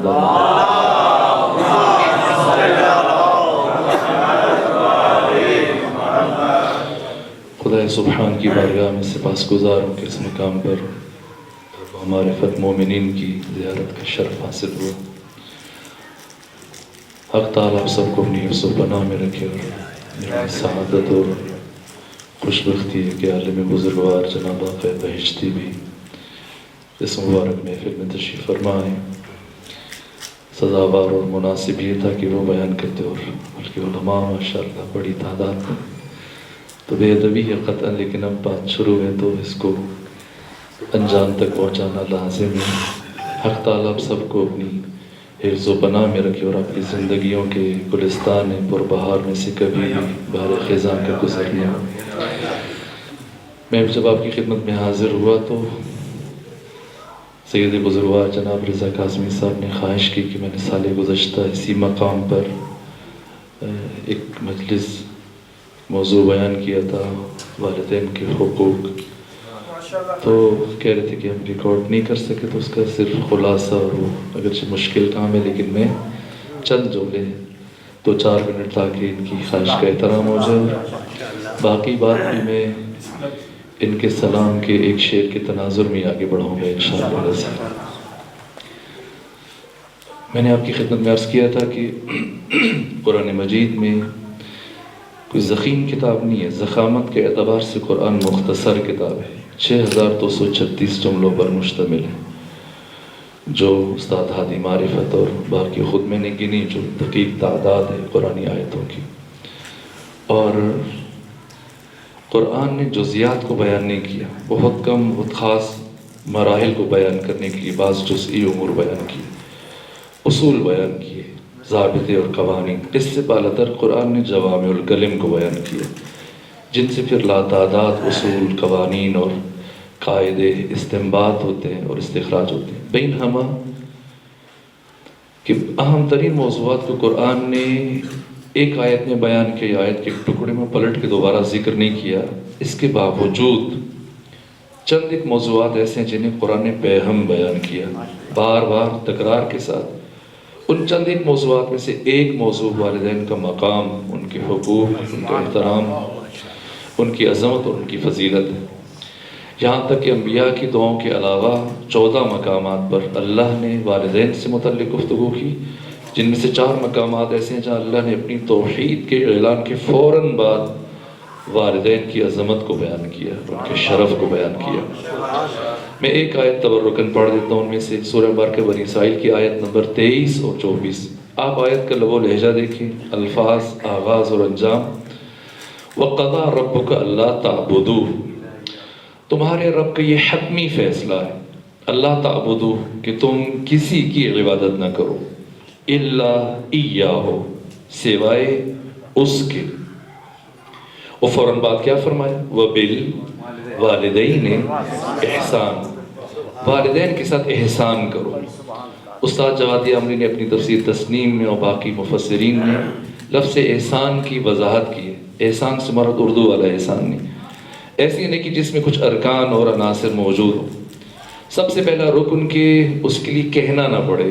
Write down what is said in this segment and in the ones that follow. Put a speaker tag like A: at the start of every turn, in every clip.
A: محمد خدا سبحان کی بارگاہ میں سپاسگزار ہوں کہ اس مقام پر ہمارے فت مومنین کی زیارت کا شرف حاصل ہوا۔ حق تعالیٰ آپ سب کو اپنی حفظ و پناہ میں رکھے اور میری سعادت اور خوش بختی ہے کہ عالم بزرگوار جناب آقا بہشتی بھی اس مبارک محفل میں تشریف فرما ہے۔ سزاوار اور مناسب یہ تھا کہ وہ بیان کرتے اور بلکہ علماء ماشاءاللہ بڑی تعداد میں، تو بے ادبی ہے قطعاً، لیکن اب بات شروع ہے تو اس کو انجام تک پہنچانا لازم ہے۔ حق تعالیٰ آپ سب کو اپنی حفظ و پناہ میں رکھے اور اپنی زندگیوں کے گلستان پربہار میں سے کبھی بھی بہار خزاں کا گزرنا۔ میں جب آپ کی خدمت میں حاضر ہوا تو سید بزرگوار جناب رضا کاظمی صاحب نے خواہش کی کہ میں نے سال گزشتہ اسی مقام پر ایک مجلس موضوع بیان کیا تھا، والدین کے حقوق، تو کہہ رہے تھے کہ ہم ریکارڈ نہیں کر سکے، تو اس کا صرف خلاصہ اور وہ اگرچہ مشکل کام ہے لیکن میں چند جملے 2-4 منٹ تاکہ ان کی خواہش کا احترام ہو جائے، باقی بات بھی میں ان کے سلام کے ایک شعر کے تناظر میں آگے بڑھوں گا انشاءاللہ۔ میں نے آپ کی خدمت میں عرض کیا تھا کہ قرآن مجید میں کوئی ضخیم کتاب نہیں ہے، ضخامت کے اعتبار سے قرآن مختصر کتاب ہے، 6236 جملوں پر مشتمل ہے، جو استاد ہادی معرفت اور باقی خود میں نے گنی جو دقیق تعداد ہے قرآنی آیتوں کی، اور قرآن نے جزیات کو بیان نہیں کیا، بہت کم بہت خاص مراحل کو بیان کرنے کے لیے بعض جزئی امور بیان کیے، اصول بیان کیے، ضابطے اور قوانین۔ اس سے بالاتر قرآن نے جوامع الکلم کو بیان کیا، جن سے پھر لاتعداد اصول، قوانین اور قاعدے استنباط ہوتے ہیں اور استخراج ہوتے ہیں۔ بین ہما کہ اہم ترین موضوعات کو قرآن نے ایک آیت میں بیان کیا، آیت کے ایک ٹکڑے میں پلٹ کے دوبارہ ذکر نہیں کیا، اس کے باوجود چند ایک موضوعات ایسے ہیں جنہیں قرآن نے بہم بیان کیا، بار بار تکرار کے ساتھ۔ ان چند ایک موضوعات میں سے ایک موضوع والدین کا مقام، ان کے حقوق، ان کا احترام، ان کی عظمت اور ان کی فضیلت ہے۔ یہاں تک کہ انبیاء کی دعاؤں کے علاوہ 14 مقامات پر اللہ نے والدین سے متعلق گفتگو کی، جن میں سے 4 مقامات ایسے ہیں جہاں اللہ نے اپنی توحید کے اعلان کے فوراً بعد والدین کی عظمت کو بیان کیا، ان کے شرف کو بیان کیا۔ میں ایک آیت تبرکاً پڑھ دیتا ہوں، ان میں سے سورہ مبارکہ بنی اسرائیل کی آیت نمبر 23 اور 24۔ آپ آیت کا لب و لہجہ دیکھیں، الفاظ، آغاز اور انجام۔ وَقَضَىٰ رَبُّكَ أَلَّا تَعْبُدُوا، تمہارے رب کا یہ حتمی فیصلہ ہے، اللہ تعبدو کہ تم کسی کی عبادت نہ کرو، الا ایاہ سوائے اس کے، اور فوراً بعد کیا فرمایا؟ وَبِالْوَالِدَيْنِ احسان، والدین کے ساتھ احسان کرو۔ استاد جوادی عامری نے اپنی تفسیر تسنیم میں اور باقی مفسرین نے لفظ احسان کی وضاحت کی ہے۔ احسان سے مراد اردو والا احسان نہیں، ایسی نہیں کہ جس میں کچھ ارکان اور عناصر موجود ہوں۔ سب سے پہلا رکن کہ اس کے لیے کہنا نہ پڑے،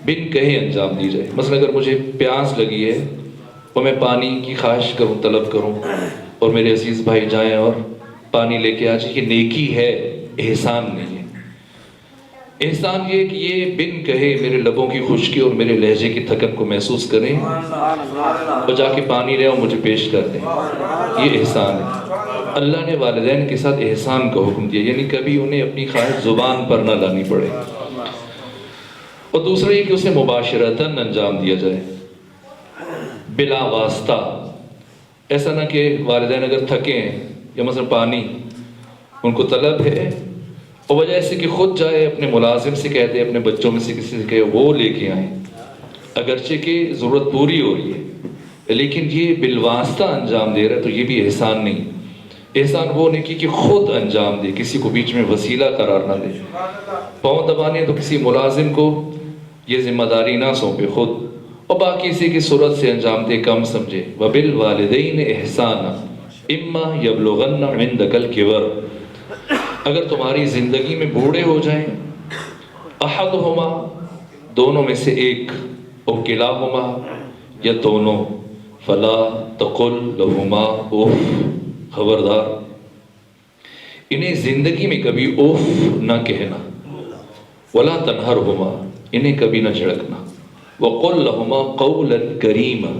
A: بن کہے انجام دی جائے۔ مثلا اگر مجھے پیاس لگی ہے اور میں پانی کی خواہش کروں، طلب کروں، اور میرے عزیز بھائی جائیں اور پانی لے کے آ جائیں، یہ نیکی ہے، احسان نہیں ہے۔ احسان یہ کہ یہ بن کہے میرے لبوں کی خشکی اور میرے لہجے کی تھکن کو محسوس کریں اور جا کے پانی لے اور مجھے پیش کر دیں، یہ احسان ہے۔ اللہ نے والدین کے ساتھ احسان کا حکم دیا، یعنی کبھی انہیں اپنی خواہش زبان پر نہ لانی پڑے، اور دوسرا یہ کہ اسے مباشرتاً انجام دیا جائے، بلا واسطہ۔ ایسا نہ کہ والدین اگر تھکے ہیں یا مثلا پانی ان کو طلب ہے اور وجہ سے کہ خود جائے اپنے ملازم سے کہتے، اپنے بچوں میں سے کسی سے کہے وہ لے کے آئیں، اگرچہ کہ ضرورت پوری ہو رہی ہے لیکن یہ بالواسطہ انجام دے رہا ہے، تو یہ بھی احسان نہیں۔ احسان وہ نہیں کہ خود انجام دے، کسی کو بیچ میں وسیلہ قرار نہ دے۔ پاؤں دبانے تو کسی ملازم کو یہ ذمہ داری نہ سونپے خود، اور باقی اسی کی صورت سے انجام دے، کم سمجھے۔ وَبِالْوَالِدَيْنِ احسانا اما یبلغن عندک الکبر، اگر تمہاری زندگی میں بوڑھے ہو جائیں، احدہما دونوں میں سے ایک، او کلاہما یا دونوں، فلا تقل لہما اوف، خبردار انہیں زندگی میں کبھی اوف نہ کہنا، ولا تنہرہما انہیں کبھی نہ جھڑکنا، وقل لہما قولا کریما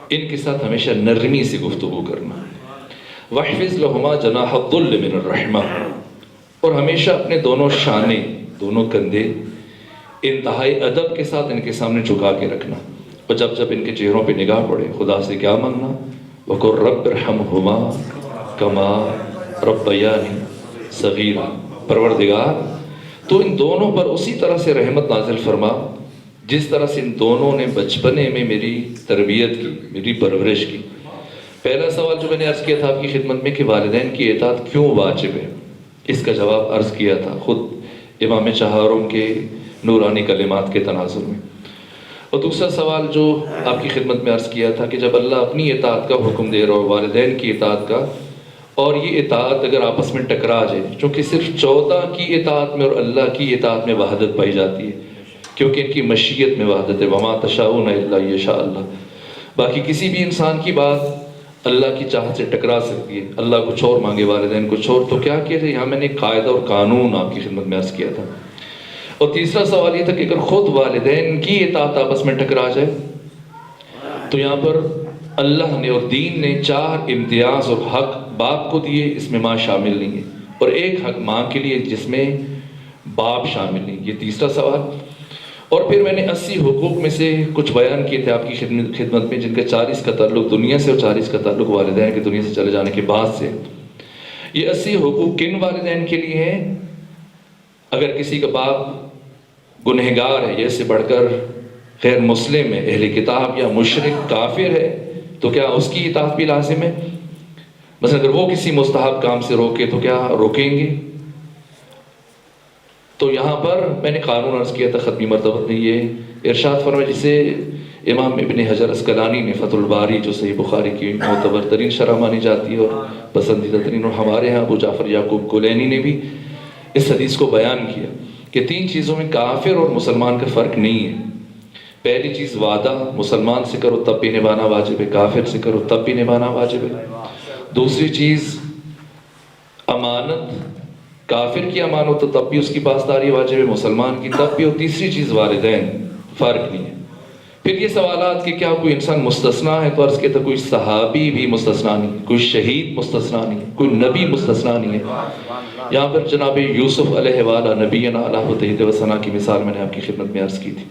A: ان کے ساتھ ہمیشہ نرمی سے گفتگو کرنا، واحفظ لہما جناح الذل من الرحمہ اور ہمیشہ اپنے دونوں شانے، دونوں کندھے انتہائی ادب کے ساتھ ان کے سامنے جھکا کے رکھنا، اور جب جب ان کے چہروں پہ نگاہ پڑے خدا سے کیا مانگنا، وقل رب ارحمہما کما ربیانی صغیرا، پروردگار تو ان دونوں پر اسی طرح سے رحمت نازل فرما جس طرح سے ان دونوں نے بچپنے میں میری تربیت کی، میری پرورش کی۔ پہلا سوال جو میں نے عرض کیا تھا آپ کی خدمت میں کہ والدین کی اطاعت کیوں واجب ہے، اس کا جواب عرض کیا تھا خود امام چہارم کے نورانی کلمات کے تناظر میں۔ اور دوسرا سوال جو آپ کی خدمت میں عرض کیا تھا کہ جب اللہ اپنی اطاعت کا حکم دے رہا ہو، والدین کی اطاعت کا، اور یہ اطاعت اگر آپس میں ٹکرا جائے، چونکہ صرف 14 کی اطاعت میں اور اللہ کی اطاعت میں وحدت پائی جاتی ہے، کیونکہ ان کی مشیت میں وحدت ہے، وما تشاؤون الا یشاء اللہ، باقی کسی بھی انسان کی بات اللہ کی چاہت سے ٹکرا سکتی ہے، اللہ کچھ اور مانگے والدین کچھ اور، تو کیا کیا تھے یہاں میں نے قاعدہ اور قانون آپ کی خدمت میں عرض کیا تھا۔ اور تیسرا سوال یہ تھا کہ اگر خود والدین کی اطاعت آپس میں ٹکرا جائے تو یہاں پر اللہ نے اور دین نے 4 امتیاز اور حق باپ کو دیے، اس میں ماں شامل نہیں ہے، اور ایک حق ماں کے لیے جس میں باپ شامل نہیں، یہ تیسرا سوال۔ اور پھر میں نے 80 حقوق میں سے کچھ بیان کیے تھے آپ کی خدمت میں، جن کا 40 کا تعلق دنیا سے اور 40 کا تعلق والدین کے دنیا سے چلے جانے کے بعد سے۔ یہ 80 حقوق کن والدین کے لیے ہیں؟ اگر کسی کا باپ گنہگار ہے، یہ سے بڑھ کر غیر مسلم ہے، اہل کتاب یا مشرک کافر ہے، تو کیا اس کی اطاعت بھی لازم ہے؟ مثلا اگر وہ کسی مستحب کام سے روکے تو کیا روکیں گے؟ تو یہاں پر میں نے قانون عرض کیا تھا ختمی مرتبہ میں، یہ ارشاد فرمایا جسے امام ابن حجر اسقلانی نے فتح الباری جو صحیح بخاری کی معتبر ترین شرح مانی جاتی ہے اور پسندیدہ ترین، اور ہمارے ہاں ابو جعفر یعقوب کلینی نے بھی اس حدیث کو بیان کیا کہ 3 چیزوں میں کافر اور مسلمان کا فرق نہیں ہے۔ پہلی چیز وعدہ، مسلمان سے کرو تب بھی نبھانا واجب ہے، کافر سے کرو تب بھی نبھانا واجب ہے۔ دوسری چیز امانت، کافر کی امانت تو تب بھی اس کی پاسداری واجب ہے، مسلمان کی تب بھی، اور تیسری چیز والدین، فرق نہیں ہے۔ پھر یہ سوالات کہ کیا کوئی انسان مستثنا ہے، تو عرض کیا تھا کوئی صحابی بھی مستثنا نہیں، کوئی شہید مستثنا نہیں، کوئی نبی مستثنا نہیں ہے۔ یہاں پر جناب یوسف علیہ وآلہ نبینا علیہ تحید و ثنا کی مثال میں نے آپ کی خدمت میں عرض کی تھی،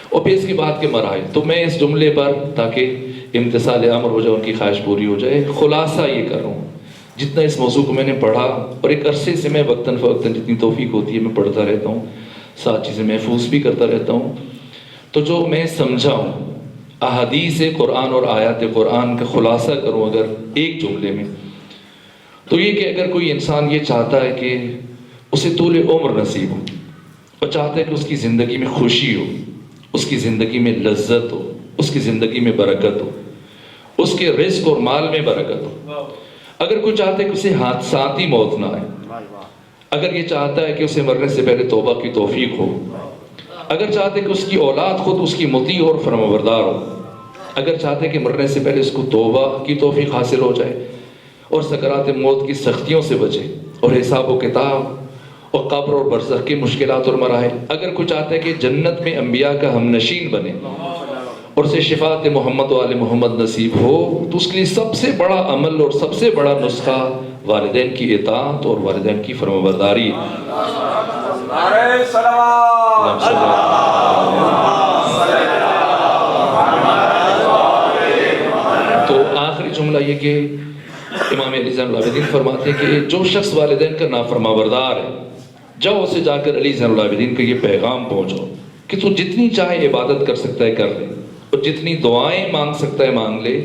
A: اور پھر اس کے بعد کے مراحل۔ تو میں اس جملے پر تاکہ امتثال امر ہو جائے، ان کی خواہش پوری ہو جائے، خلاصہ یہ کر رہا ہوں، جتنا اس موضوع کو میں نے پڑھا اور ایک عرصے سے میں وقتاً فوقتاً جتنی توفیق ہوتی ہے میں پڑھتا رہتا ہوں، ساتھ چیزیں محفوظ بھی کرتا رہتا ہوں، تو جو میں سمجھا ہوں احادیث قرآن اور آیات قرآن کا خلاصہ کروں اگر ایک جملے میں، تو یہ کہ اگر کوئی انسان یہ چاہتا ہے کہ اسے طول عمر نصیب ہو، اور چاہتا ہے کہ اس کی زندگی میں خوشی ہو، اس کی زندگی میں لذت ہو، اس کی زندگی میں برکت ہو، اس کے رزق اور مال میں برکت ہو، اگر کوئی چاہتا ہے کہ اسے حادثاتی موت نہ آئے، اگر یہ چاہتا ہے کہ اسے مرنے سے پہلے توبہ کی توفیق ہو، اگر چاہتے کہ اس کی اولاد خود اس کی مطیع اور فرمانبردار ہو، اگر چاہتے کہ مرنے سے پہلے اس کو توبہ کی توفیق حاصل ہو جائے اور سکرات موت کی سختیوں سے بچے اور حساب و کتاب اور قبر اور برزخ کی مشکلات اور مراحل، اگر کوئی چاہتا ہے کہ جنت میں انبیاء کا ہم نشین بنے اور اسے شفاعت محمد و آل محمد نصیب ہو، تو اس کے لیے سب سے بڑا عمل اور سب سے بڑا نسخہ والدین کی اطاعت اور والدین کی فرمانبرداری ہے۔ تو آخری جملہ یہ کہ امام علی زین العابدین فرماتے ہیں کہ جو شخص والدین کا نافرمانبردار ہے، جاؤ اسے جا کر علی زین العابدین کا یہ پیغام پہنچاؤ کہ تو جتنی چاہے عبادت کر سکتا ہے کر لے، اور جتنی دعائیں مانگ سکتا ہے مانگ لے۔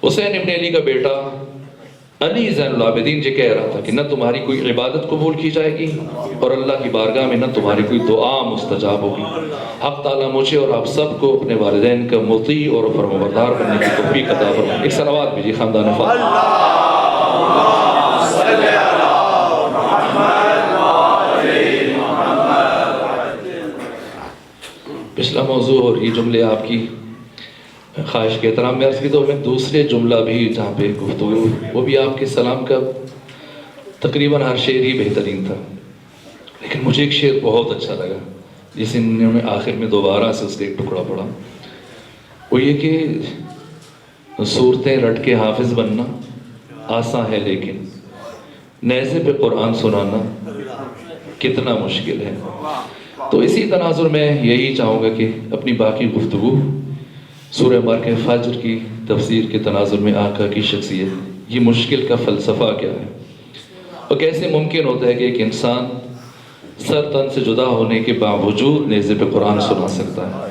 A: حسین ابن علی کا بیٹا علی زین العابدین جو کہہ رہا تھا کہ نہ تمہاری کوئی عبادت قبول کی جائے گی اور اللہ کی بارگاہ میں نہ تمہاری کوئی دعا مستجاب ہوگی۔ حق تعالیٰ مجھے اور آپ سب کو اپنے والدین کا مطیع اور فرمانبردار بننے کی توفیق عطا فرمائے۔ ایک صلوات بھیجیے خاندان فاطمہ۔ پچھلا موضوع اور یہ جملے آپ کی خواہش کے احترام میں عرض کی، تو میں دوسرے جملہ بھی جہاں پہ گفتگو، وہ بھی آپ کے سلام کا تقریباً ہر شعر ہی بہترین تھا، لیکن مجھے ایک شعر بہت اچھا لگا جس انہوں نے آخر میں دوبارہ سے اس کا ایک ٹکڑا پڑھا، وہ یہ کہ صورتیں رٹ کے حافظ بننا آسان ہے، لیکن نیزے پہ قرآن سنانا کتنا مشکل ہے۔ تو اسی تناظر میں یہی چاہوں گا کہ اپنی باقی گفتگو سورہ مبارکہ فجر کی تفسیر کے تناظر میں آقا کی شخصیت، یہ مشکل کا فلسفہ کیا ہے اور کیسے ممکن ہوتا ہے کہ ایک انسان سر تن سے جدا ہونے کے باوجود نیزے پہ قرآن سنا سکتا ہے،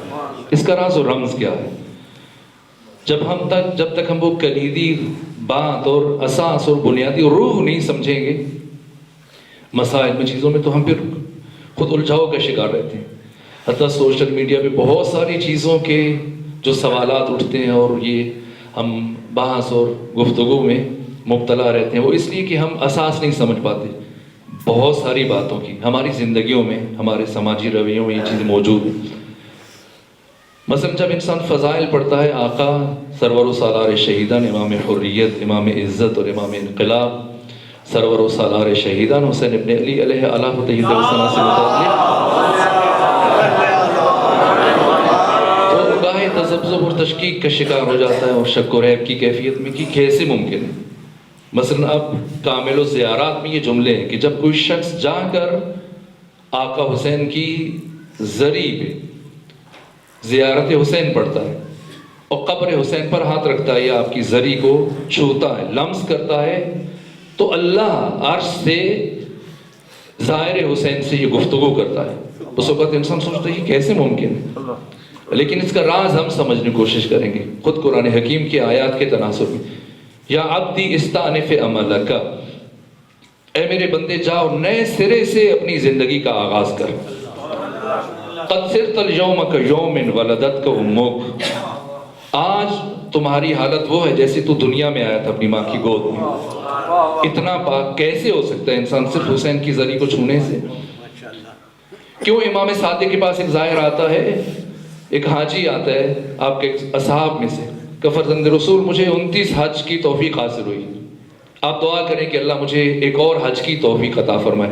A: اس کا راز و رمز کیا ہے۔ جب تک ہم وہ کلیدی بات اور اساس اور بنیادی روح نہیں سمجھیں گے مسائل میں، چیزوں میں، تو ہم پھر خود الجھاؤ کا شکار رہتے ہیں۔ حتیٰ سوشل میڈیا پہ بہت ساری چیزوں کے جو سوالات اٹھتے ہیں اور یہ ہم بحث اور گفتگو میں مبتلا رہتے ہیں، وہ اس لیے کہ ہم اساس نہیں سمجھ پاتے بہت ساری باتوں کی۔ ہماری زندگیوں میں، ہمارے سماجی رویوں میں یہ چیز موجود ہے۔ مثلا جب انسان فضائل پڑھتا ہے آقا سرور و سالار شہیدان امام حریت، امام عزت اور امام انقلاب، سرور و سالار شہیدان حسین ابن علی علیہ الہ تحید السنا سے متعلق تو گاہے تذبذب اور تشکیک کا شکار ہو جاتا ہے اور شک و ریب کی کیفیت میں کہ کیسے ممکن ہے۔ مثلا اب کامل الزیارات میں یہ جملے ہیں کہ جب کوئی شخص جا کر آقا حسین کی زری پہ زیارت حسین پڑھتا ہے اور قبر حسین پر ہاتھ رکھتا ہے یا آپ کی زری کو چھوتا ہے، لمس کرتا ہے، تو اللہ عرش سے ظاہر حسین سے یہ گفتگو کرتا ہے۔ اس وقت انسان سوچتا ہے یہ کیسے ممکن ہے، لیکن اس کا راز ہم سمجھنے کی کوشش کریں گے خود قرآن حکیم کی آیات کے تناسب میں۔ یا عبدی استانف عملک، اے میرے بندے جاؤ نئے سرے سے اپنی زندگی کا آغاز کر۔ قد صرت اليوم كيوم ولدتك امك، آج تمہاری حالت وہ ہے جیسے تو دنیا میں آیا تھا اپنی ماں کی گود میں۔ اتنا پاک کیسے ہو سکتا ہے انسان صرف حسین کی زری کو چھونے سے؟ کیوں امام صادق کے پاس ایک ظاہر آتا ہے، ایک حاجی آتا ہے آپ کے اصحاب میں سے کہ فرزند رسول مجھے 29 حج کی توفیق حاصل ہوئی، آپ دعا کریں کہ اللہ مجھے ایک اور حج کی توفیق عطا فرمائے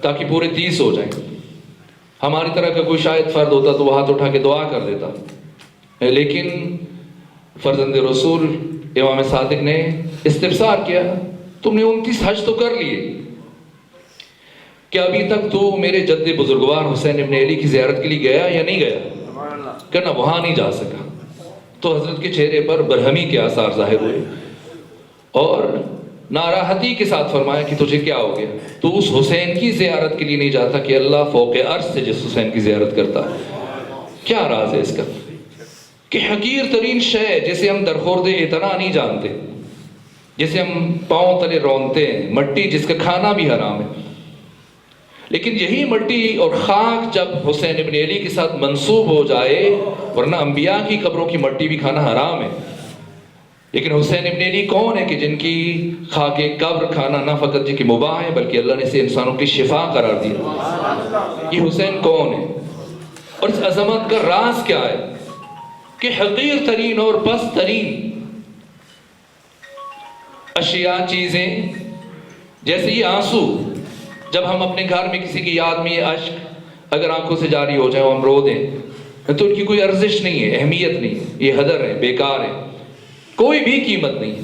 A: تاکہ پورے 30 ہو جائیں۔ ہماری طرح کا کوئی شاید فرد ہوتا تو وہ ہاتھ اٹھا کے دعا کر دیتا، لیکن فرزند رسول امام صادق نے استفسار کیا، تم نے 29 حج تو کر لیے، کیا ابھی تک تو میرے جد بزرگوار حسین ابن علی کی زیارت کے لیے گیا یا نہیں گیا؟ کہنا وہاں نہیں جا سکا۔ تو حضرت کے چہرے پر برہمی کے آثار ظاہر ہوئے اور ناراحتی کے ساتھ فرمایا کہ تجھے کیا ہو گیا، تو اس حسین کی زیارت کے لیے نہیں جاتا کہ اللہ فوق عرش سے جس حسین کی زیارت کرتا ہے۔ کیا راز ہے اس کا کہ حقیر ترین شے جسے ہم درخورد اتنا نہیں جانتے، جسے ہم پاؤں تلے رونتے ہیں، مٹی جس کا کھانا بھی حرام ہے، لیکن یہی مٹی اور خاک جب حسین ابن علی کے ساتھ منسوب ہو جائے، ورنہ انبیاء کی قبروں کی مٹی بھی کھانا حرام ہے، لیکن حسین ابن علی کون ہے کہ جن کی خاک قبر کھانا نہ فقط جن کی مباح ہے بلکہ اللہ نے اسے انسانوں کی شفا قرار دیا۔ یہ حسین کون ہے اور اس عظمت کا راز کیا ہے کہ حقیر ترین اور پست ترین اشیاء، چیزیں جیسے یہ آنسو، جب ہم اپنے گھر میں کسی کی یاد میں یہ اشک اگر آنکھوں سے جاری ہو جائے اور ہم رو دیں تو ان کی کوئی ارزش نہیں ہے، اہمیت نہیں ہے، یہ ہدر ہے، بیکار ہے، کوئی بھی قیمت نہیں ہے۔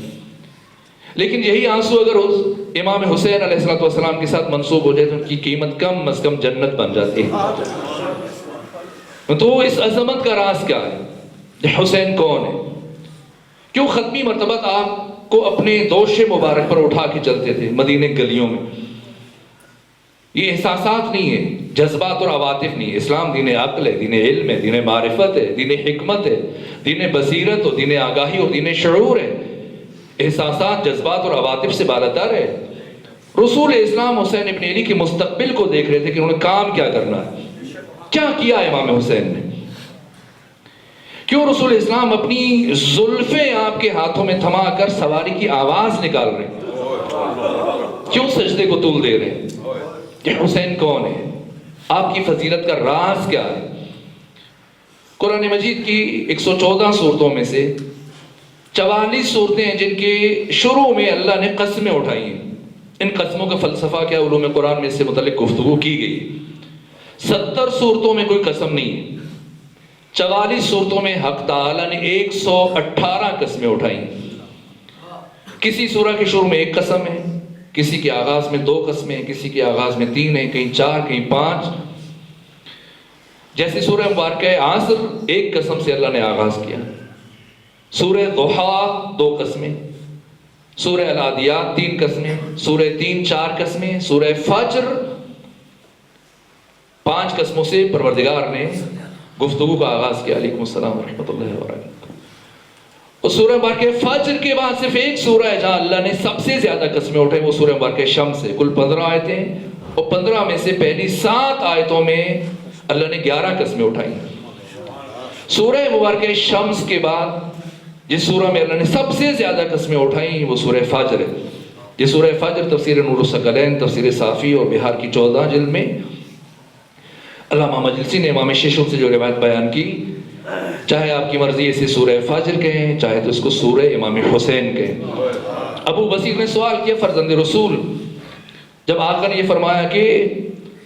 A: لیکن یہی آنسو اگر امام حسین علیہ السلام کے ساتھ منسوب ہو جائے تو ان کی قیمت کم از کم جنت بن جاتی ہے۔ تو اس عظمت کا راز کیا ہے؟ حسین کون ہے؟ کیوں ختمی مرتبہ آپ کو اپنے دوش مبارک پر اٹھا کے چلتے تھے مدینے گلیوں میں؟ یہ احساسات نہیں ہے، جذبات اور عواطف نہیں ہے۔ اسلام دین عقل ہے، دین علم ہے، دین معرفت ہے، دین حکمت ہے، دین بصیرت اور دین آگاہی اور دین شعور ہے۔ احساسات، جذبات اور عواطف سے بالاتر ہے۔ رسول اسلام حسین ابن علی کے مستقبل کو دیکھ رہے تھے کہ انہوں نے کام کیا کرنا ہے، کیا کیا امام حسین نے۔ کیوں رسول اسلام اپنی زلفیں آپ کے ہاتھوں میں تھما کر سواری کی آواز نکال رہے ہیں؟ کیوں سجدے کو طول دے رہے ہیں؟ کہ حسین کون ہے؟ آپ کی فضیلت کا راز کیا ہے؟ قرآن مجید کی 114 صورتوں میں سے 44 صورتیں ہیں جن کے شروع میں اللہ نے قسمیں اٹھائی ہیں. ان قسموں کا فلسفہ کیا، علوم قرآن میں اس سے متعلق گفتگو کی گئی. 70 صورتوں میں کوئی قسم نہیں ہے. 44 صورتوں میں حق تعالیٰ نے 118 قسمیں اٹھائی. کسی سورہ کے شروع میں ایک قسم ہے، کسی کے آغاز میں 2 قسمیں ہیں، کسی کے آغاز میں 3 ہیں، کہیں 4، کہیں 5. جیسے سورہ مبارکہ عصر ایک قسم سے اللہ نے آغاز کیا. سورہ ضحیٰ 2 قسمیں، سورہ العادیات 3 قسمیں، سورہ 3 4 قسمیں، سورہ فجر 5 قسموں سے پروردگار نے گفتگو کا آغاز کیا. علیکم السلام ورحمۃ اللہ وبرکاتہ. اور سورہ مبارکہ فجر کے بعد صرف ایک سورہ ہے جہاں اللہ نے سب سے زیادہ قسمیں اٹھائی، وہ سورہ مبارکہ شمس ہے. کل 15 آیتیں، اور 15 میں سے پہلی 7 آیتوں میں اللہ نے 11 قسمیں اٹھائی. سورہ مبارکہ شمس کے بعد جس سورہ میں اللہ نے سب سے زیادہ قسمیں اٹھائیں وہ سورہ فجر ہے. یہ سورہ فجر تفسیر نور الثقلین، تفسیر صافی اور بہار کی 14 جلد میں علامہ مجلسی نے امام شیشوں سے جو روایت بیان کی، چاہے آپ کی مرضی اسے سورہ فجر کہیں، چاہے تو اس کو سورہ امام حسین کہیں. ابو بصیر نے سوال کیا، فرزند رسول، جب آقا نے یہ فرمایا کہ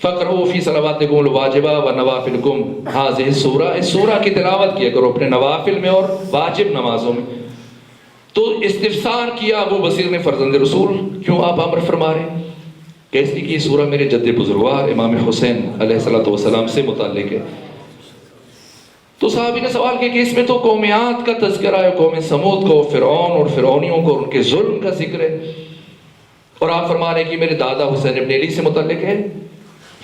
A: فَقْرَؤُوا فِي صَلَوَاتِكُمُ الْوَاجِبَةِ وَنَوَافِلِكُمْ هَٰذِهِ السُّورَةِ، اس سورہ کی تلاوت کیا کرو اپنے نوافل میں اور واجب نمازوں میں. تو استفسار کیا ابو بصیر نے، فرزند رسول کیوں آپ امر فرما رہے ہیں؟ کہ اس لیے کہ یہ سورہ میرے جد بزرگوار امام حسین علیہ السلام سے متعلق ہے. تو صحابی نے سوال کیا کہ اس میں تو قومیات کا تذکرہ ہے، قوم سمود کو، فرعون اور فرعونیوں کو، ان کے ظلم کا ذکر ہے، اور آپ فرما رہے ہیں کہ میرے دادا حسین ابن علی سے متعلق ہے.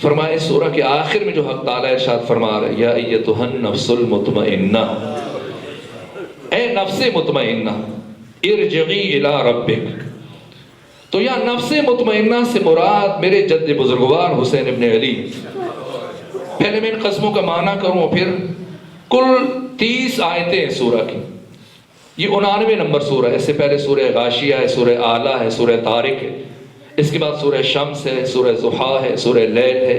A: فرمایا اس سورہ کے آخر میں جو حق تعالیٰ ارشاد فرما رہا ہے، یا ایتھا النفس المطمئنہ، اے نفس مطمئنہ ارجعی الی ربک. تو یا نفس مطمئنہ سے مراد میرے جد بزرگوار حسین ابن علی. پہلے میں ان قسموں کا معنی کروں، پھر کل 30 آیتیں ہیں سورہ کی. یہ 99 نمبر سورہ ہے. اس سے پہلے سورہ غاشیہ ہے، سورہ اعلیٰ ہے، سورہ طارق ہے، اس کے بعد سورہ شمس ہے، سورہ ضحیٰ ہے، سورہ لیل ہے.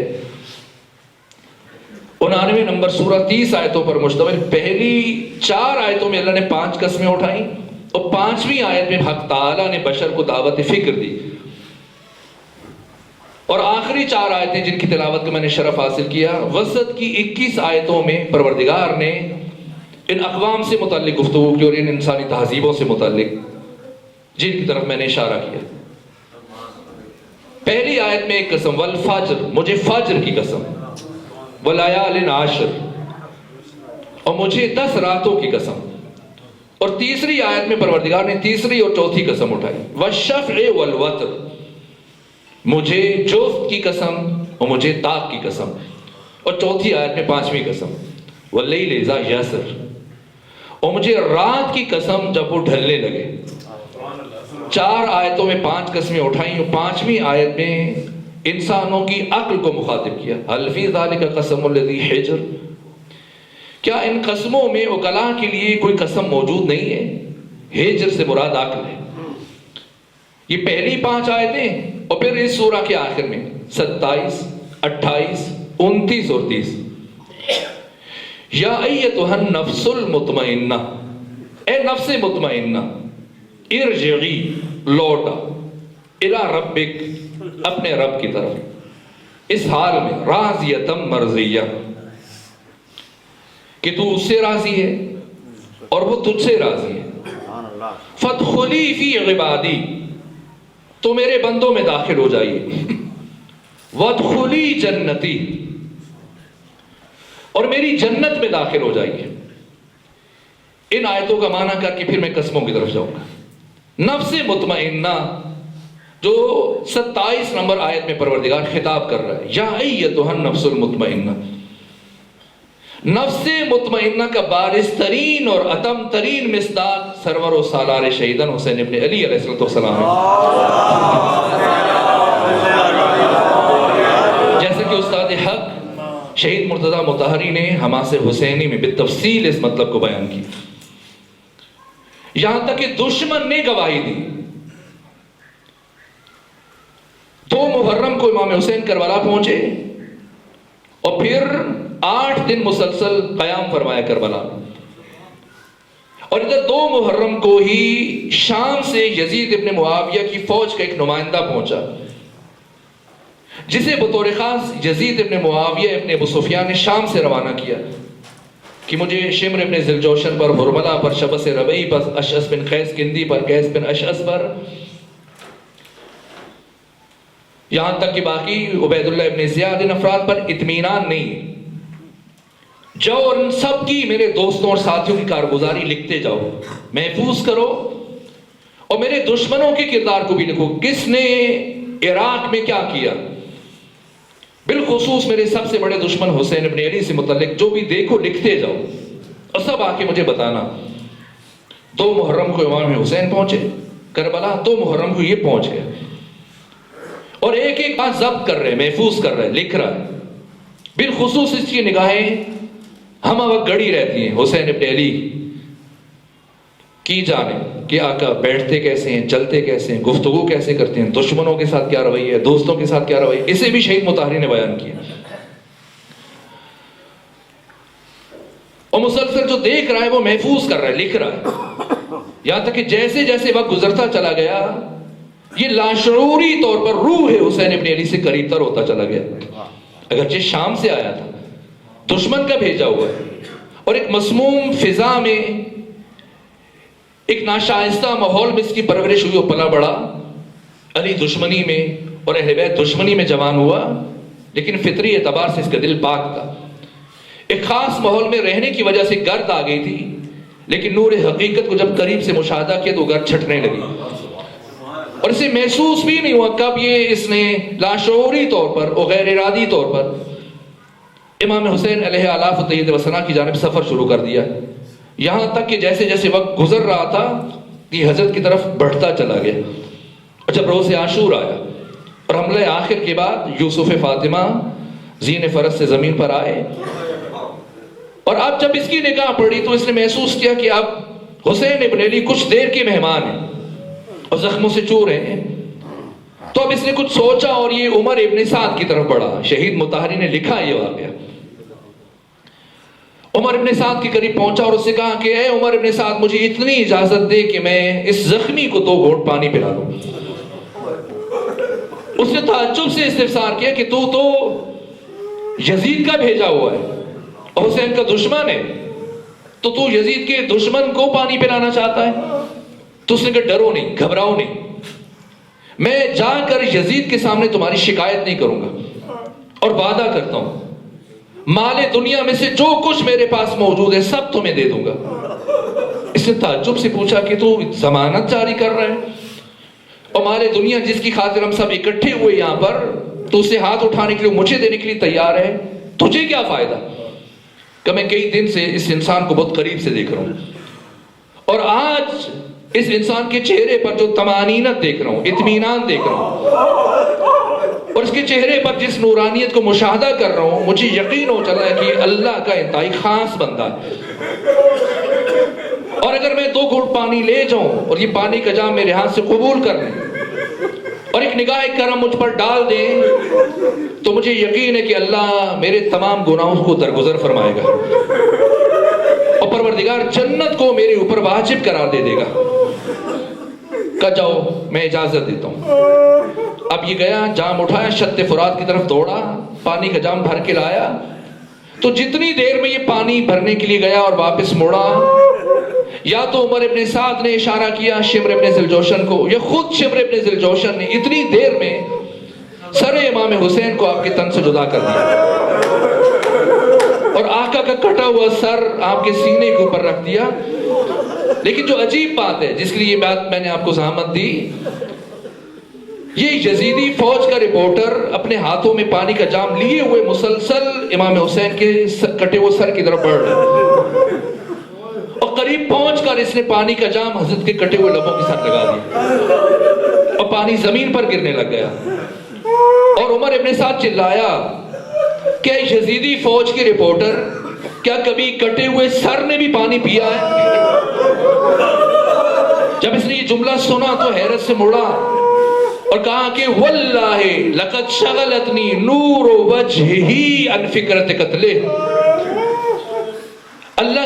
A: 99 نمبر سورہ 30 آیتوں پر مشتمل. پہلی 4 آیتوں میں اللہ نے 5 قسمیں اٹھائیں، اور 5ویں آیت میں حق تعالیٰ نے بشر کو دعوت فکر دی. اور آخری 4 آیتیں جن کی تلاوت کا میں نے شرف حاصل کیا، وسط کی 21 آیتوں میں پروردگار نے ان اقوام سے متعلق گفتگو کی اور ان انسانی تہذیبوں سے متعلق جن کی طرف میں نے اشارہ کیا. پہلی آیت میں ایک قسم، والفجر، مجھے فجر کی قسم، ولیال عشر، اور مجھے 10 راتوں کی قسم. اور تیسری آیت میں پروردگار نے تیسری اور چوتھی قسم اٹھائی، والشفع والوتر، مجھے جفت کی قسم اور مجھے طاق کی قسم. اور چوتھی آیت میں 5ویں قسم، واللیل اذا یسر، اور مجھے رات کی قسم جب وہ ڈھلنے لگے. 4 آیتوں میں 5 قسمیں اٹھائیں، اور 5ویں آیت میں انسانوں کی عقل کو مخاطب کیا. هل فی ذلک قسم الذی حجر، کیا ان قسموں میں عقلاء کے لیے کوئی قسم موجود نہیں ہے؟ حجر سے مراد عقل ہے. یہ پہلی 5 آیتیں، اور پھر اس سورہ کے آخر میں 27 28 29 اور 30. یا ایتھا النفس المطمئنہ، اے نفس مطمئنہ، ارجعی، لوٹا، الی ربک، اپنے رب کی طرف، اس حال میں راضیۃ مرضیہ کہ تو اس سے راضی ہے اور وہ تجھ سے راضی ہے. فادخلی فی عبادی، تو میرے بندوں میں داخل ہو جائیے. وادخلی جنتی، اور میری جنت میں داخل ہو جائیے. ان آیتوں کا معنی کر کے پھر میں قسموں کی طرف جاؤں گا. نفس مطمئنہ جو 27 نمبر آیت میں پروردگار خطاب کر رہا ہے، یا ایتھا النفس المطمئنہ. نفس مطمئنہ کا بارز ترین اور اتم ترین مصداق سرور و سالار شہیدن حسین ابن علی علیہ السلام ہے. جیسا کہ استاد حق شہید مرتضی مطہری نے حماس حسینی میں بالتفصیل اس مطلب کو بیان کی، یہاں تک کہ دشمن نے گواہی دی. 2 محرم کو امام حسین کربلا پہنچے، اور پھر 8 8 دن مسلسل قیام فرمایا کربلا میں. اور ادھر 2 محرم کو ہی شام سے یزید ابن معاویہ کی فوج کا ایک نمائندہ پہنچا، جسے بطور خاص یزید ابن معاویہ ابن ابو سفیان نے شام سے روانہ کیا کہ مجھے شمر ابن ذوالجوشن پر، ہرملہ پر، شبس ربعی پر، اشعث بن قیس کندی پر، قیس بن اشعث پر، یہاں تک کہ باقی عبید اللہ ابن زیاد ان افراد پر اطمینان نہیں. جاؤ اور ان سب کی، میرے دوستوں اور ساتھیوں کی کارگزاری لکھتے جاؤ، محفوظ کرو، اور میرے دشمنوں کے کردار کو بھی لکھو، کس نے عراق میں کیا کیا، بالخصوص میرے سب سے بڑے دشمن حسین ابن علی سے متعلق جو بھی دیکھو لکھتے جاؤ، اور سب آ کے مجھے بتانا. 2 محرم کو امام حسین پہنچے کربلا، 2 محرم کو یہ پہنچ گئے، اور ایک ایک بات ضبط کر رہے، محفوظ کر رہے، لکھ رہا ہے. بالخصوص اس کی نگاہیں ہم وقت گڑی رہتی ہیں حسین ابن علی کی جانے کہ آقا بیٹھتے کیسے ہیں، چلتے کیسے ہیں، گفتگو کیسے کرتے ہیں، دشمنوں کے ساتھ کیا رویہ ہے، دوستوں کے ساتھ کیا رویہ. اسے بھی شہید مطہری نے بیان کیا. اور مسلسل جو دیکھ رہا ہے وہ محفوظ کر رہا ہے، لکھ رہا ہے، یہاں تک کہ جیسے جیسے وقت گزرتا چلا گیا یہ لاشعوری طور پر روح حسین ابن علی سے قریب تر ہوتا چلا گیا. اگرچہ شام سے آیا تھا، دشمن کا بھیجا ہوا ہے، اور ایک مسموم فضا میں، ایک ناشائستہ ماحول میں اس کی پرورش ہوئی اور پلا بڑا. علی دشمنی میں اور اہل بیت دشمنی میں جوان ہوا، لیکن فطری اعتبار سے اس کا دل پاک تھا. ایک خاص ماحول میں رہنے کی وجہ سے گرد آ گئی تھی، لیکن نور حقیقت کو جب قریب سے مشاہدہ کیا تو گرد چھٹنے لگی، اور اسے محسوس بھی نہیں ہوا کب یہ اس نے لاشعوری طور پر اور غیر ارادی طور پر امام حسین علیہ آلاف و تحیید و ثنا کی جانب سفر شروع کر دیا. یہاں تک کہ جیسے جیسے وقت گزر رہا تھا یہ حضرت کی طرف بڑھتا چلا گیا. اور جب روز عاشور آیا اور حملہ آخر کے بعد یوسف فاطمہ زین فرس سے زمین پر آئے، اور اب جب اس کی نگاہ پڑی تو اس نے محسوس کیا کہ اب حسین ابن علی کچھ دیر کے مہمان ہیں اور زخموں سے چور ہیں. تو اب اس نے کچھ سوچا اور یہ عمر ابن سعد کی طرف بڑھا. شہید مطہری نے لکھا یہ واقعہ. عمر ابن سعد کے قریب پہنچا اور اس سے کہا کہ اے عمر ابن سعد، مجھے اتنی اجازت دے کہ میں اس زخمی کو 2 گھونٹ پانی پلا دوں. اس نے تعجب سے استفسار کیا کہ تو یزید کا بھیجا ہوا ہے اور حسین کا دشمن ہے، تو یزید کے دشمن کو پانی پلانا چاہتا ہے؟ تو اس نے کہا ڈرو نہیں، گھبراؤ نہیں، میں جا کر یزید کے سامنے تمہاری شکایت نہیں کروں گا، اور وعدہ کرتا ہوں مال دنیا میں سے جو کچھ میرے پاس موجود ہے سب تمہیں دے دوں گا. اس نے تعجب سے پوچھا کہ تو ضمانت جاری کر رہا ہے اور مال دنیا جس کی خاطر ہم سب اکٹھے ہوئے یہاں پر، تو اسے ہاتھ اٹھانے کے لیے مجھے دینے کے لیے تیار ہے، تجھے کیا فائدہ؟ کہ میں کئی دن سے اس انسان کو بہت قریب سے دیکھ رہا ہوں، اور آج اس انسان کے چہرے پر جو طمانینت دیکھ رہا ہوں، اطمینان دیکھ رہا ہوں، اور اس کے چہرے پر جس نورانیت کو مشاہدہ کر رہا ہوں، مجھے یقین ہو چلا ہے کہ اللہ کا انتہائی خاص بندہ ہے. اور اگر میں 2 گھونٹ پانی لے جاؤں اور یہ پانی کا جام میرے ہاتھ سے قبول کر لیں اور ایک نگاہ کرم مجھ پر ڈال دیں تو مجھے یقین ہے کہ اللہ میرے تمام گناہوں کو درگزر فرمائے گا اور پروردگار جنت کو میرے اوپر واجب قرار دے دے گا. کہ جاؤ میں اجازت دیتا ہوں. اب یہ گیا، جام اٹھایا، شط فرات کی طرف دوڑا، پانی کا جام بھر کے لایا. تو جتنی دیر میں یہ پانی بھرنے کے لیے گیا اور واپس موڑا، یا تو عمر ابن سعد نے اشارہ کیا شمر ابن ذوالجوشن کو، یا خود شمر ابن ذوالجوشن نے اتنی دیر میں سر امام حسین کو آپ کے تن سے جدا کر دیا اور آقا کا کٹا ہوا سر آپ کے سینے کے اوپر رکھ دیا. لیکن جو عجیب بات ہے، جس کے لیے یہ بات میں نے آپ کو زحمت دی، یہ یزیدی فوج کا رپورٹر اپنے ہاتھوں میں پانی کا جام لیے ہوئے مسلسل امام حسین کے کٹے ہوئے سر کی طرف بڑھ رہا، اور قریب پہنچ کر اس نے پانی کا جام حضرت کے کٹے ہوئے لبوں کے ساتھ لگا دیا اور پانی زمین پر گرنے لگ گیا. اور عمر ابن سعد چلایا کہ یزیدی فوج کے رپورٹر، کیا کبھی کٹے ہوئے سر نے بھی پانی پیا ہے؟ جب اس نے یہ جملہ سنا تو حیرت سے مڑا اور کہا کہ واللہ لقد شغلتنی نور وجہہ عن فکرت قتلہ،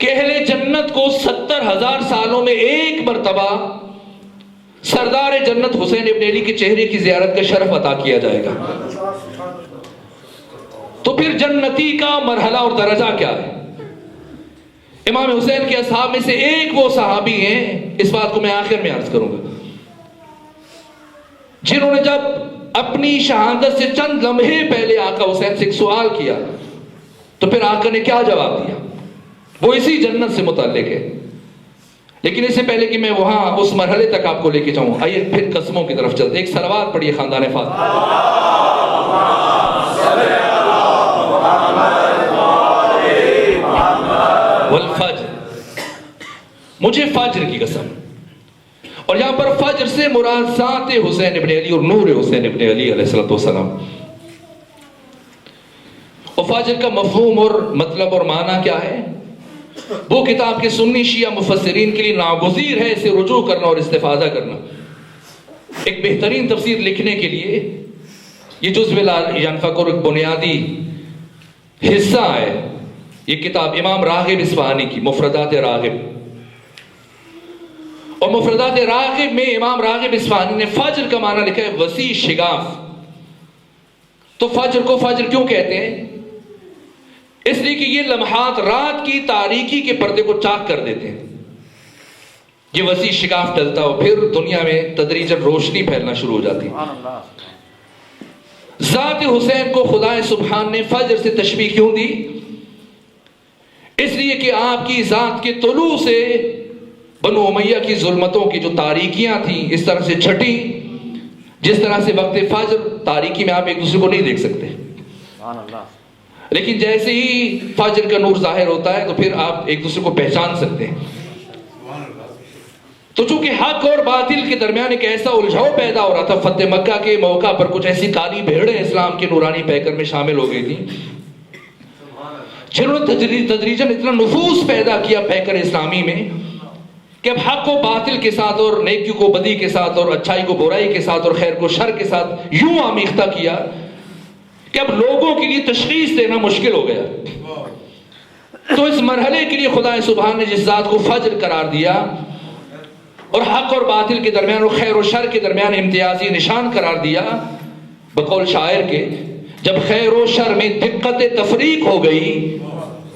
A: کہ اہل جنت کو 70,000 سالوں میں ایک مرتبہ سردار جنت حسین ابن علی کے چہرے کی زیارت کا شرف عطا کیا جائے گا. تو پھر جنتی کا مرحلہ اور درجہ کیا ہے؟ امام حسین کے اصحاب میں سے ایک وہ صحابی ہیں، اس بات کو میں آخر میں عرض کروں گا، جنہوں نے جب اپنی شہادت سے چند لمحے پہلے آقا حسین سے ایک سوال کیا تو پھر آقا نے کیا جواب دیا، وہ اسی جنت سے متعلق ہے. لیکن اس سے پہلے کہ میں وہاں اس مرحلے تک آپ کو لے کے جاؤں، آئیے پھر قسموں کی طرف چلتے. ایک صلوات پڑھیے خاندان فاطمہ. والفجر، مجھے فجر کی قسم. اور یہاں پر فجر سے مراد ذات حسین ابن علی اور نور حسین ابن علی علیہ السلام. اور فجر کا مفہوم اور مطلب اور معنی کیا ہے؟ وہ کتاب کے سنی شیعہ مفسرین کے لیے ناگزیر ہے اسے رجوع کرنا اور استفادہ کرنا. ایک بہترین تفسیر لکھنے کے لیے یہ جزو لا ينفق اور ایک بنیادی حصہ ہے یہ کتاب امام راغب اصفہانی کی مفردات راغب. اور مفردات راغب میں امام راغب اصفہانی نے فجر کا معنی لکھا ہے وسیع شگاف. تو فجر کو فجر کیوں کہتے ہیں؟ اس لیے کہ یہ لمحات رات کی تاریکی کے پردے کو چاک کر دیتے ہیں. یہ وسیع شگاف ڈلتا ہو پھر دنیا میں تدریجاً روشنی پھیلنا شروع ہو جاتی. ذات حسین کو خدا سبحان نے فجر سے تشبیہ کیوں دی؟ اس لیے کہ آپ کی ذات کے طلوع سے بنو امیہ کی ظلمتوں کی جو تاریکیاں تھیں اس طرح سے چھٹی، جس طرح سے وقت فجر تاریکی میں آپ ایک دوسرے کو نہیں دیکھ سکتے، لیکن جیسے ہی فجر کا نور ظاہر ہوتا ہے تو پھر آپ ایک دوسرے کو پہچان سکتے ہیں. تو چونکہ حق اور باطل کے درمیان ایک ایسا الجھاؤ پیدا ہو رہا تھا، فتح مکہ کے موقع پر کچھ ایسی کالی بھیڑیں اسلام کے نورانی پیکر میں شامل ہو گئی تھیں جنہوں نے تدریجاً اتنا نفوذ پیدا کیا پیکر اسلامی میں کہ اب حق کو باطل کے ساتھ اور نیکی کو بدی کے ساتھ اور اچھائی کو برائی کے ساتھ اور خیر کو شر کے ساتھ یوں آمیختہ کیا کہ اب لوگوں کے لیے تشخیص دینا مشکل ہو گیا. تو اس مرحلے کے لیے خدا سبحان نے جس ذات کو فجر قرار دیا اور حق اور باطل کے درمیان اور خیر و شر کے درمیان امتیازی نشان قرار دیا، بقول شاعر کے جب خیر و شر میں دقت تفریق ہو گئی،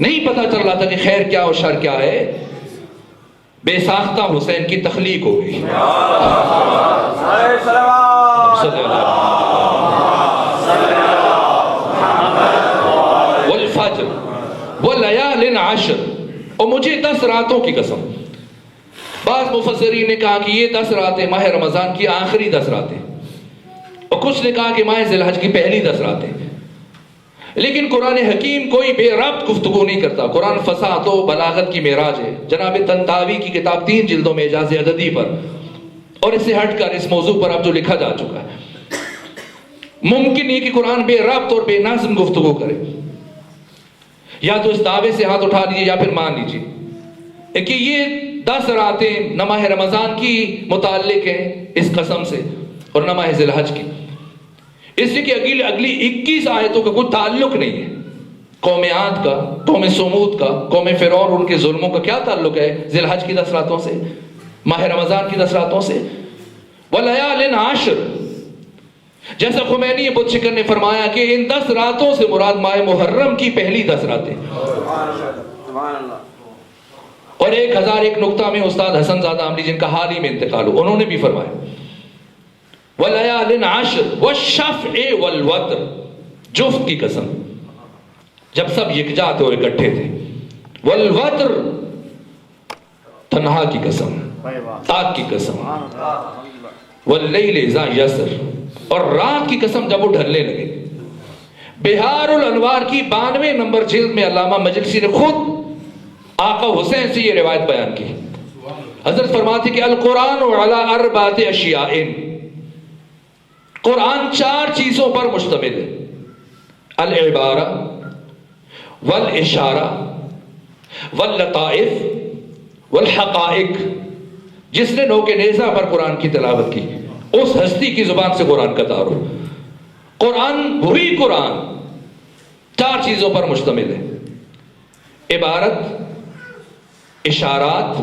A: نہیں پتہ چل رہا تھا کہ خیر کیا اور شر کیا ہے، بے ساختہ حسین کی تخلیق ہو گئی. والفجر ولیال عشر، اور مجھے 10 راتوں کی قسم. بعض مفسرین نے کہا کہ یہ 10 راتیں ماہ رمضان کی آخری 10 راتیں، اور کچھ نے کہا کہ ماہ ذی الحج کی پہلی 10 راتیں. لیکن قرآن حکیم کوئی بے ربط گفتگو نہیں کرتا. قرآن فصاحت و بلاغت کی معراج ہے. جناب طنطاوی کی کتاب 3 جلدوں میں اعجاز عددی پر، اور اس سے ہٹ کر اس موضوع پر اب جو لکھا جا چکا ہے، ممکن نہیں کہ قرآن بے ربط اور بے نظم گفتگو کرے. یا تو اس دعوے سے ہاتھ اٹھا لیجیے یا پھر مان لیجیے کہ یہ 10 راتیں نہ ماہ رمضان کی متعلق ہیں اس قسم سے اور نہ ماہ ذی الحج کی، اس لیے کہ اگلی 21 آیتوں کا کوئی تعلق نہیں ہے. قوم عاد کا، قوم سمود کا، قوم فرعون اور ان کے ظلموں کا کیا تعلق ہے ذی الحج کی 10 راتوں سے، ماہ رمضان کی 10 راتوں سے؟ ولیال عشر، جیسا خمینی بت شکن نے فرمایا کہ ان 10 راتوں سے مراد ماہ محرم کی پہلی 10 راتیں. اور 1001 نقطہ میں استاد حسن زادہ عمری جن کا حال ہی میں انتقال ہو، انہوں نے بھی فرمایا ولیال عشر والشفع والوتر، جفت کی قسم جب سب یکجا تھے اور اکٹھے تھے. والوتر، تنہا کی قسم، تاک کی قسم. واللیل اذا یسر، اور رات کی قسم جب وہ ڈھلنے لگے. بہار الانوار کی 92 نمبر جلد میں علامہ مجلسی نے خود آقا حسین سے یہ روایت بیان کی. حضرت فرماتے کہ القرآن علی 4 اشیاء، قرآن 4 چیزوں پر مشتمل ہے. العبارہ والاشارہ واللطائف والحقائق. جس نے نوک نیزہ پر قرآن کی تلاوت کی اس ہستی کی زبان سے قرآن کا تعارف. قرآن وہی قرآن 4 چیزوں پر مشتمل ہے: عبارت، اشارات،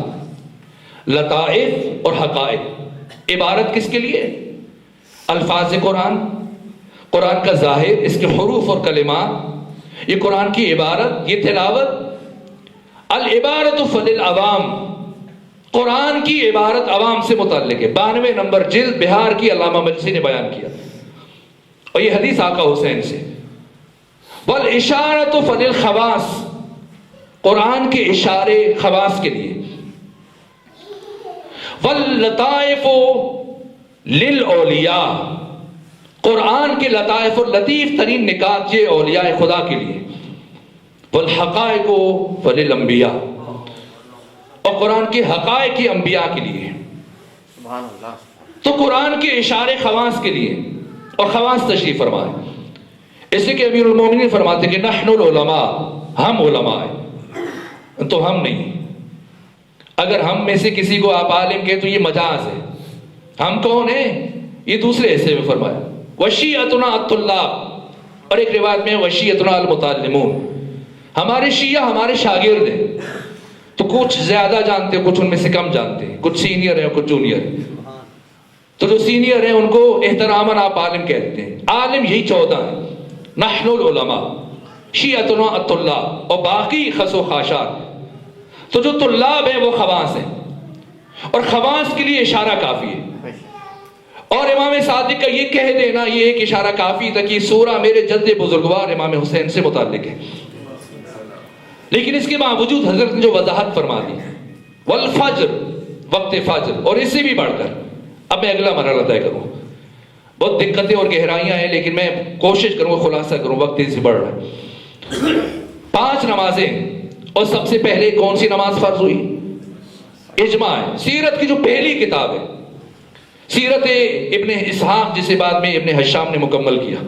A: لطائف اور حقائق۔ عبارت کس کے لیے؟ الفاظ قرآن، قرآن کا ظاہر، اس کے حروف اور کلمات، یہ قرآن کی عبارت، یہ تلاوت۔ العبارت فللعوام، قرآن کی عبارت عوام سے متعلق ہے۔ 92 نمبر جلد، بہار کی علامہ مجلسی نے بیان کیا، اور یہ حدیث آقا حسین سے۔ والاشارۃ فللخواص، قرآن کے اشارے خواص کے لیے۔ واللطائف للاولیاء، قرآن کے لطائف اور لطیف ترین نکات یہ اولیاء خدا کے لیے۔ والحقائق فللانبیاء، اور قرآن کے حقائق کی انبیاء کے لیے۔
B: سبحان اللہ۔
A: تو قرآن کے اشارے خواص کے لیے، اور خواص تشریف فرمائے۔ اس لیے کہ امیر المومنین فرماتے کہ نحن العلماء، ہم علماء ہیں، تو ہم نہیں۔ اگر ہم میں سے کسی کو آپ عالم کہے تو یہ مجاز ہے۔ ہم کون ہیں؟ یہ دوسرے حصے میں فرمایا وشیعتنا الطلاب، اور ایک روایت میں وشیعتنا المتعلمون، ہمارے شیعہ ہمارے شاگرد ہیں، تو کچھ زیادہ جانتے ہیں، کچھ ان میں سے کم جانتے ہیں، کچھ سینئر ہیں کچھ جونیئر ہیں۔ تو جو سینئر ہیں ان کو احتراماً آپ عالم کہتے ہیں۔ عالم یہی 14 ہیں، نحن العلماء، شیعتنا الطلاب، اور باقی خس و خاشات۔ تو جو طلاب ہیں وہ خواص ہیں، اور خواص کے لیے اشارہ کافی ہے۔ اور امام صادق کا یہ کہہ دینا، یہ ایک اشارہ کافی تھا کہ سورہ میرے جد بزرگوار امام حسین سے متعلق ہے۔ لیکن اس کے باوجود حضرت نے جو وضاحت فرما دی، والفجر، وقت فجر، اور اس سے بھی بڑھ کر، اب میں اگلا مرحلہ طے کروں، بہت دقتیں اور گہرائیاں ہیں لیکن میں کوشش کروں گا خلاصہ کروں، وقت تیزی سے بڑھ رہا ہے۔ 5 نمازیں، اور سب سے پہلے کون سی نماز فرض ہوئی؟ اجماع ہے۔ سیرت کی جو پہلی کتاب ہے سیرت ابن اسحاق، جسے بعد میں ابن ہشام نے مکمل کیا،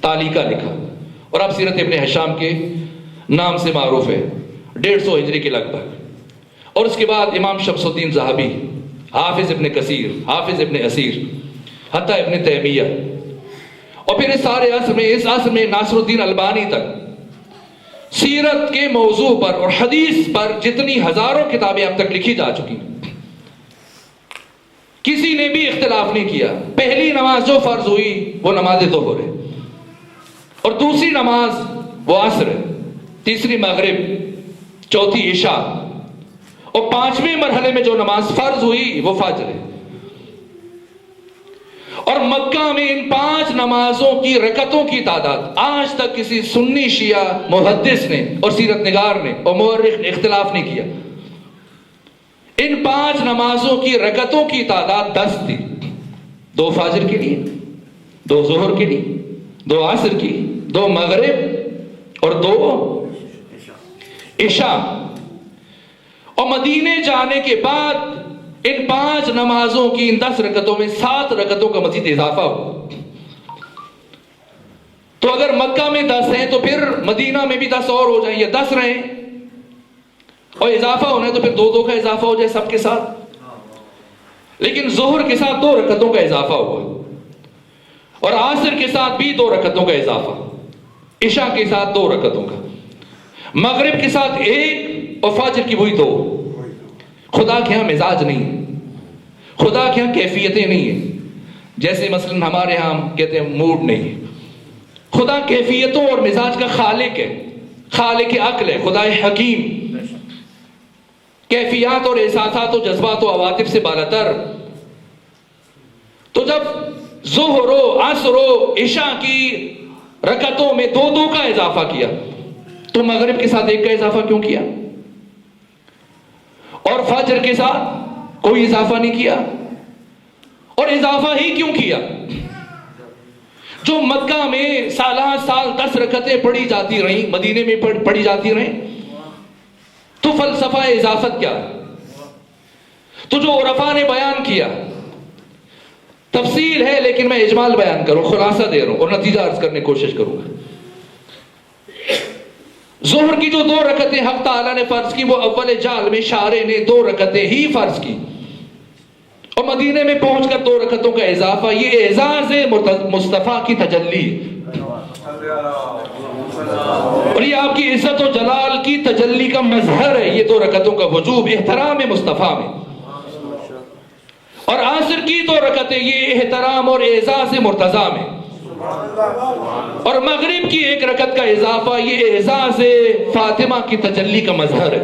A: تالیکہ لکھا، اور اب سیرت ابن ہشام کے نام سے معروف ہے، 150 ہجری کے لگ بھگ۔ اور اس کے بعد امام شمس الدین ذہبی، حافظ ابن کثیر، حافظ ابن اسیر، حتیٰ ابن تیمیہ، اور پھر اس سارے عصر میں، اس عصر میں ناصر الدین البانی تک سیرت کے موضوع پر اور حدیث پر جتنی ہزاروں کتابیں اب تک لکھی جا چکی ہیں، کسی نے بھی اختلاف نہیں کیا۔ پہلی نماز جو فرض ہوئی وہ نماز ظہر ہے، اور دوسری نماز وہ عصر ہے، تیسری مغرب، چوتھی عشاء، اور 5ویں مرحلے میں جو نماز فرض ہوئی وہ فجر ہے۔ اور مکہ میں ان 5 نمازوں کی رکعتوں کی تعداد آج تک کسی سنی شیعہ محدث نے اور سیرت نگار نے اور مورخ نے اختلاف نہیں کیا۔ ان 5 نمازوں کی رکعتوں کی تعداد 10 تھی، 2 فجر کے لیے، 2 ظہر کے لیے، 2 عصر کی، 2 مغرب اور 2 عشاء۔ اور مدینے جانے کے بعد ان 5 نمازوں کی ان 10 رکعتوں میں 7 رکعتوں کا مزید اضافہ ہو۔ تو اگر مکہ میں 10 ہیں تو پھر مدینہ میں بھی 10 اور ہو جائیں، یا 10 رہیں، اور اضافہ ہونا ہے تو پھر 2 کا اضافہ ہو جائے سب کے ساتھ۔ لیکن ظہر کے ساتھ 2 رکعتوں کا اضافہ ہوا، اور عصر کے ساتھ بھی 2 رکعتوں کا اضافہ، عشاء کے ساتھ 2 رکعتوں کا، مغرب کے ساتھ 1، اور فجر کی وہی 2۔ خدا کے ہاں مزاج نہیں ہے، خدا کے ہاں کیفیتیں نہیں ہیں، جیسے مثلا ہمارے ہاں ہم کہتے ہیں موڈ نہیں ہے۔ خدا کیفیتوں اور مزاج کا خالق ہے، خالق عقل ہے، خدا حکیم، کیفیات اور احساسات و جذبات و عواطف سے بالاتر۔ تو جب ظہر و عصر و عشاء کی رکعتوں میں 2 کا اضافہ کیا تو مغرب کے ساتھ 1 کا اضافہ کیوں کیا؟ اور فجر کے ساتھ کوئی اضافہ نہیں کیا؟ اور اضافہ ہی کیوں کیا؟ جو مکہ میں سالہ سال 10 رکعتیں پڑھی جاتی رہیں، مدینے میں پڑھی جاتی رہیں، تو فلسفہ اضافت کیا؟ تو جو عرفاء نے بیان کیا، تفصیل ہے لیکن میں اجمال بیان کروں، خلاصہ دے رہا ہوں اور نتیجہ عرض کرنے کی کوشش کروں گا۔ ظہر کی جو 2 رکعتیں حق تعالیٰ نے فرض کی، وہ اول جعل میں شارع نے 2 رکعتیں ہی فرض کی، اور مدینے میں پہنچ کر 2 رکعتوں کا اضافہ، یہ اعزاز مصطفیٰ کی تجلی ہے، اور یہ آپ کی عزت و جلال کی تجلی تجلی کا مظہر ہے یہ 2 رکعتوں کا وجوب احترام مصطفیٰ میں. اور عصر کی 2 رکعتیں یہ احترام اور اعزاز مرتضیٰ میں. اور مغرب کی 1 رکعت کا اضافہ یہ اعزاز فاطمہ کی تجلی کا مظہر ہے.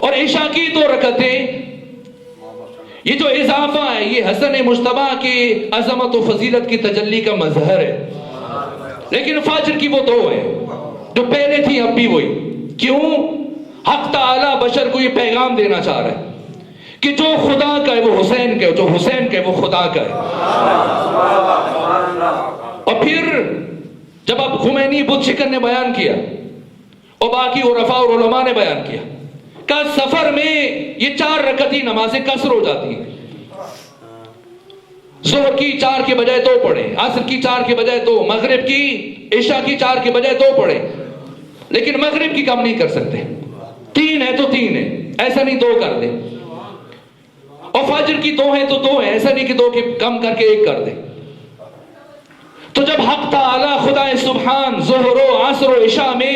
A: اور عشاء کی 2 رکعتیں یہ جو اضافہ ہے یہ حسن مجتبی کی عظمت و فضیلت کی تجلی کا مظہر ہے. لیکن فجر کی وہ 2 ہیں جو پہلے تھی اب بھی وہی. کیوں؟ حق تعالی بشر کو یہ پیغام دینا چاہ رہا ہے کہ جو خدا کا ہے وہ حسین کا ہے، جو حسین کا ہے وہ خدا کا ہے. اور پھر جب اب خمینی بدھ شکن نے بیان کیا اور باقی عرفاء اور علماء نے بیان کیا کہ سفر میں یہ 4 رکعتی نمازیں قصر ہو جاتی ہیں. ظہر کی 4 کے بجائے 2 پڑھیں، عصر کی 4 کے بجائے 2، مغرب کی عشاء کی 4 کے بجائے 2 پڑھیں. لیکن مغرب کی کم نہیں کر سکتے. 3 ہے تو 3 ہے، ایسا نہیں 2 کر دیں. اور فجر کی 2 ہیں تو 2 ہیں، ایسا نہیں کہ 2 کے کم کر کے 1 کر دیں. تو جب حق تعالی خدا سبحان ظہر و عصر و عشاء میں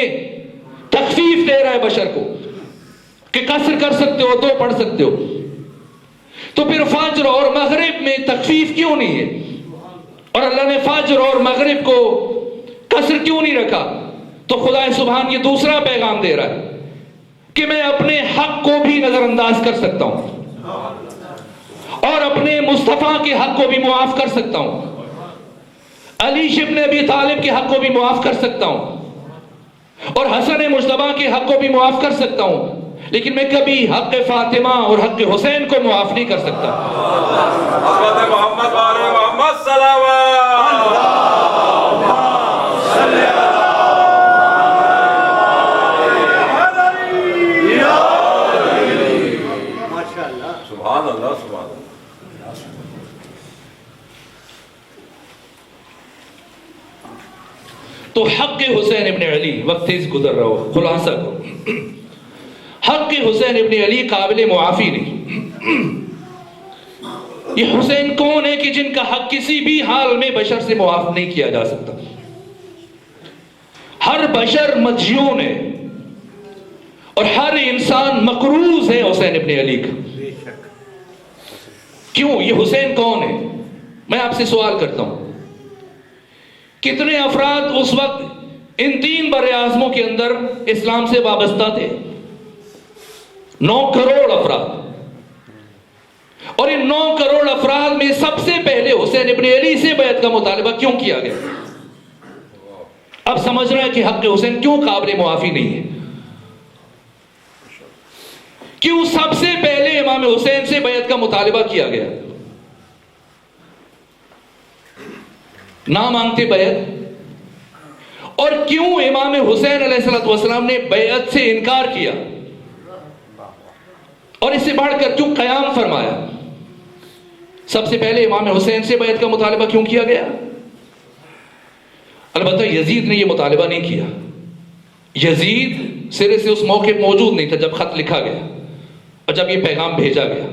A: تخفیف دے رہا ہے بشر کو کہ قصر کر سکتے ہو، 2 پڑھ سکتے ہو، تو پھر فجر اور مغرب میں تخفیف کیوں نہیں ہے؟ اور اللہ نے فجر اور مغرب کو قصر کیوں نہیں رکھا؟ تو خدا سبحان یہ دوسرا پیغام دے رہا ہے کہ میں اپنے حق کو بھی نظر انداز کر سکتا ہوں اور اپنے مصطفیٰ کے حق کو بھی معاف کر سکتا ہوں، علی ابن ابی طالب کے حق کو بھی معاف کر سکتا ہوں، اور حسن مجتبی کے حق کو بھی معاف کر سکتا ہوں. لیکن میں کبھی حق فاطمہ اور حق حسین کو معاف نہیں کر سکتا.
B: حضرت محمد وآل محمد سبحان اللہ سبحان اللہ.
A: تو حق حسین ابن علی، وقت تیز گزر رہا ہو، خلاصہ کرو. حق حسین ابن علی قابل معافی نہیں. یہ حسین کون ہے کہ جن کا حق کسی بھی حال میں بشر سے معاف نہیں کیا جا سکتا؟ ہر بشر مدیون ہے اور ہر انسان مقروض ہے حسین ابن علی کا. کیوں؟ یہ حسین کون ہے؟ میں آپ سے سوال کرتا ہوں، کتنے افراد اس وقت ان 3 بر اعظموں کے اندر اسلام سے وابستہ تھے؟ 9 کروڑ افراد. اور ان 9 کروڑ افراد میں سب سے پہلے حسین ابن علی سے بیعت کا مطالبہ کیوں کیا گیا؟ اب سمجھ رہے ہیں کہ حق حسین کیوں قابل معافی نہیں ہے. کیوں سب سے پہلے امام حسین سے بیعت کا مطالبہ کیا گیا؟ نہ مانگتے بیعت. اور کیوں امام حسین علیہ السلام نے بیعت سے انکار کیا؟ اور اس سے بڑھ کر کیوں قیام فرمایا؟ سب سے پہلے امام حسین سے بیعت کا مطالبہ کیوں کیا گیا؟ البتہ یزید نے یہ مطالبہ نہیں کیا. یزید سرے سے اس موقع موجود نہیں تھا جب خط لکھا گیا اور جب یہ پیغام بھیجا گیا.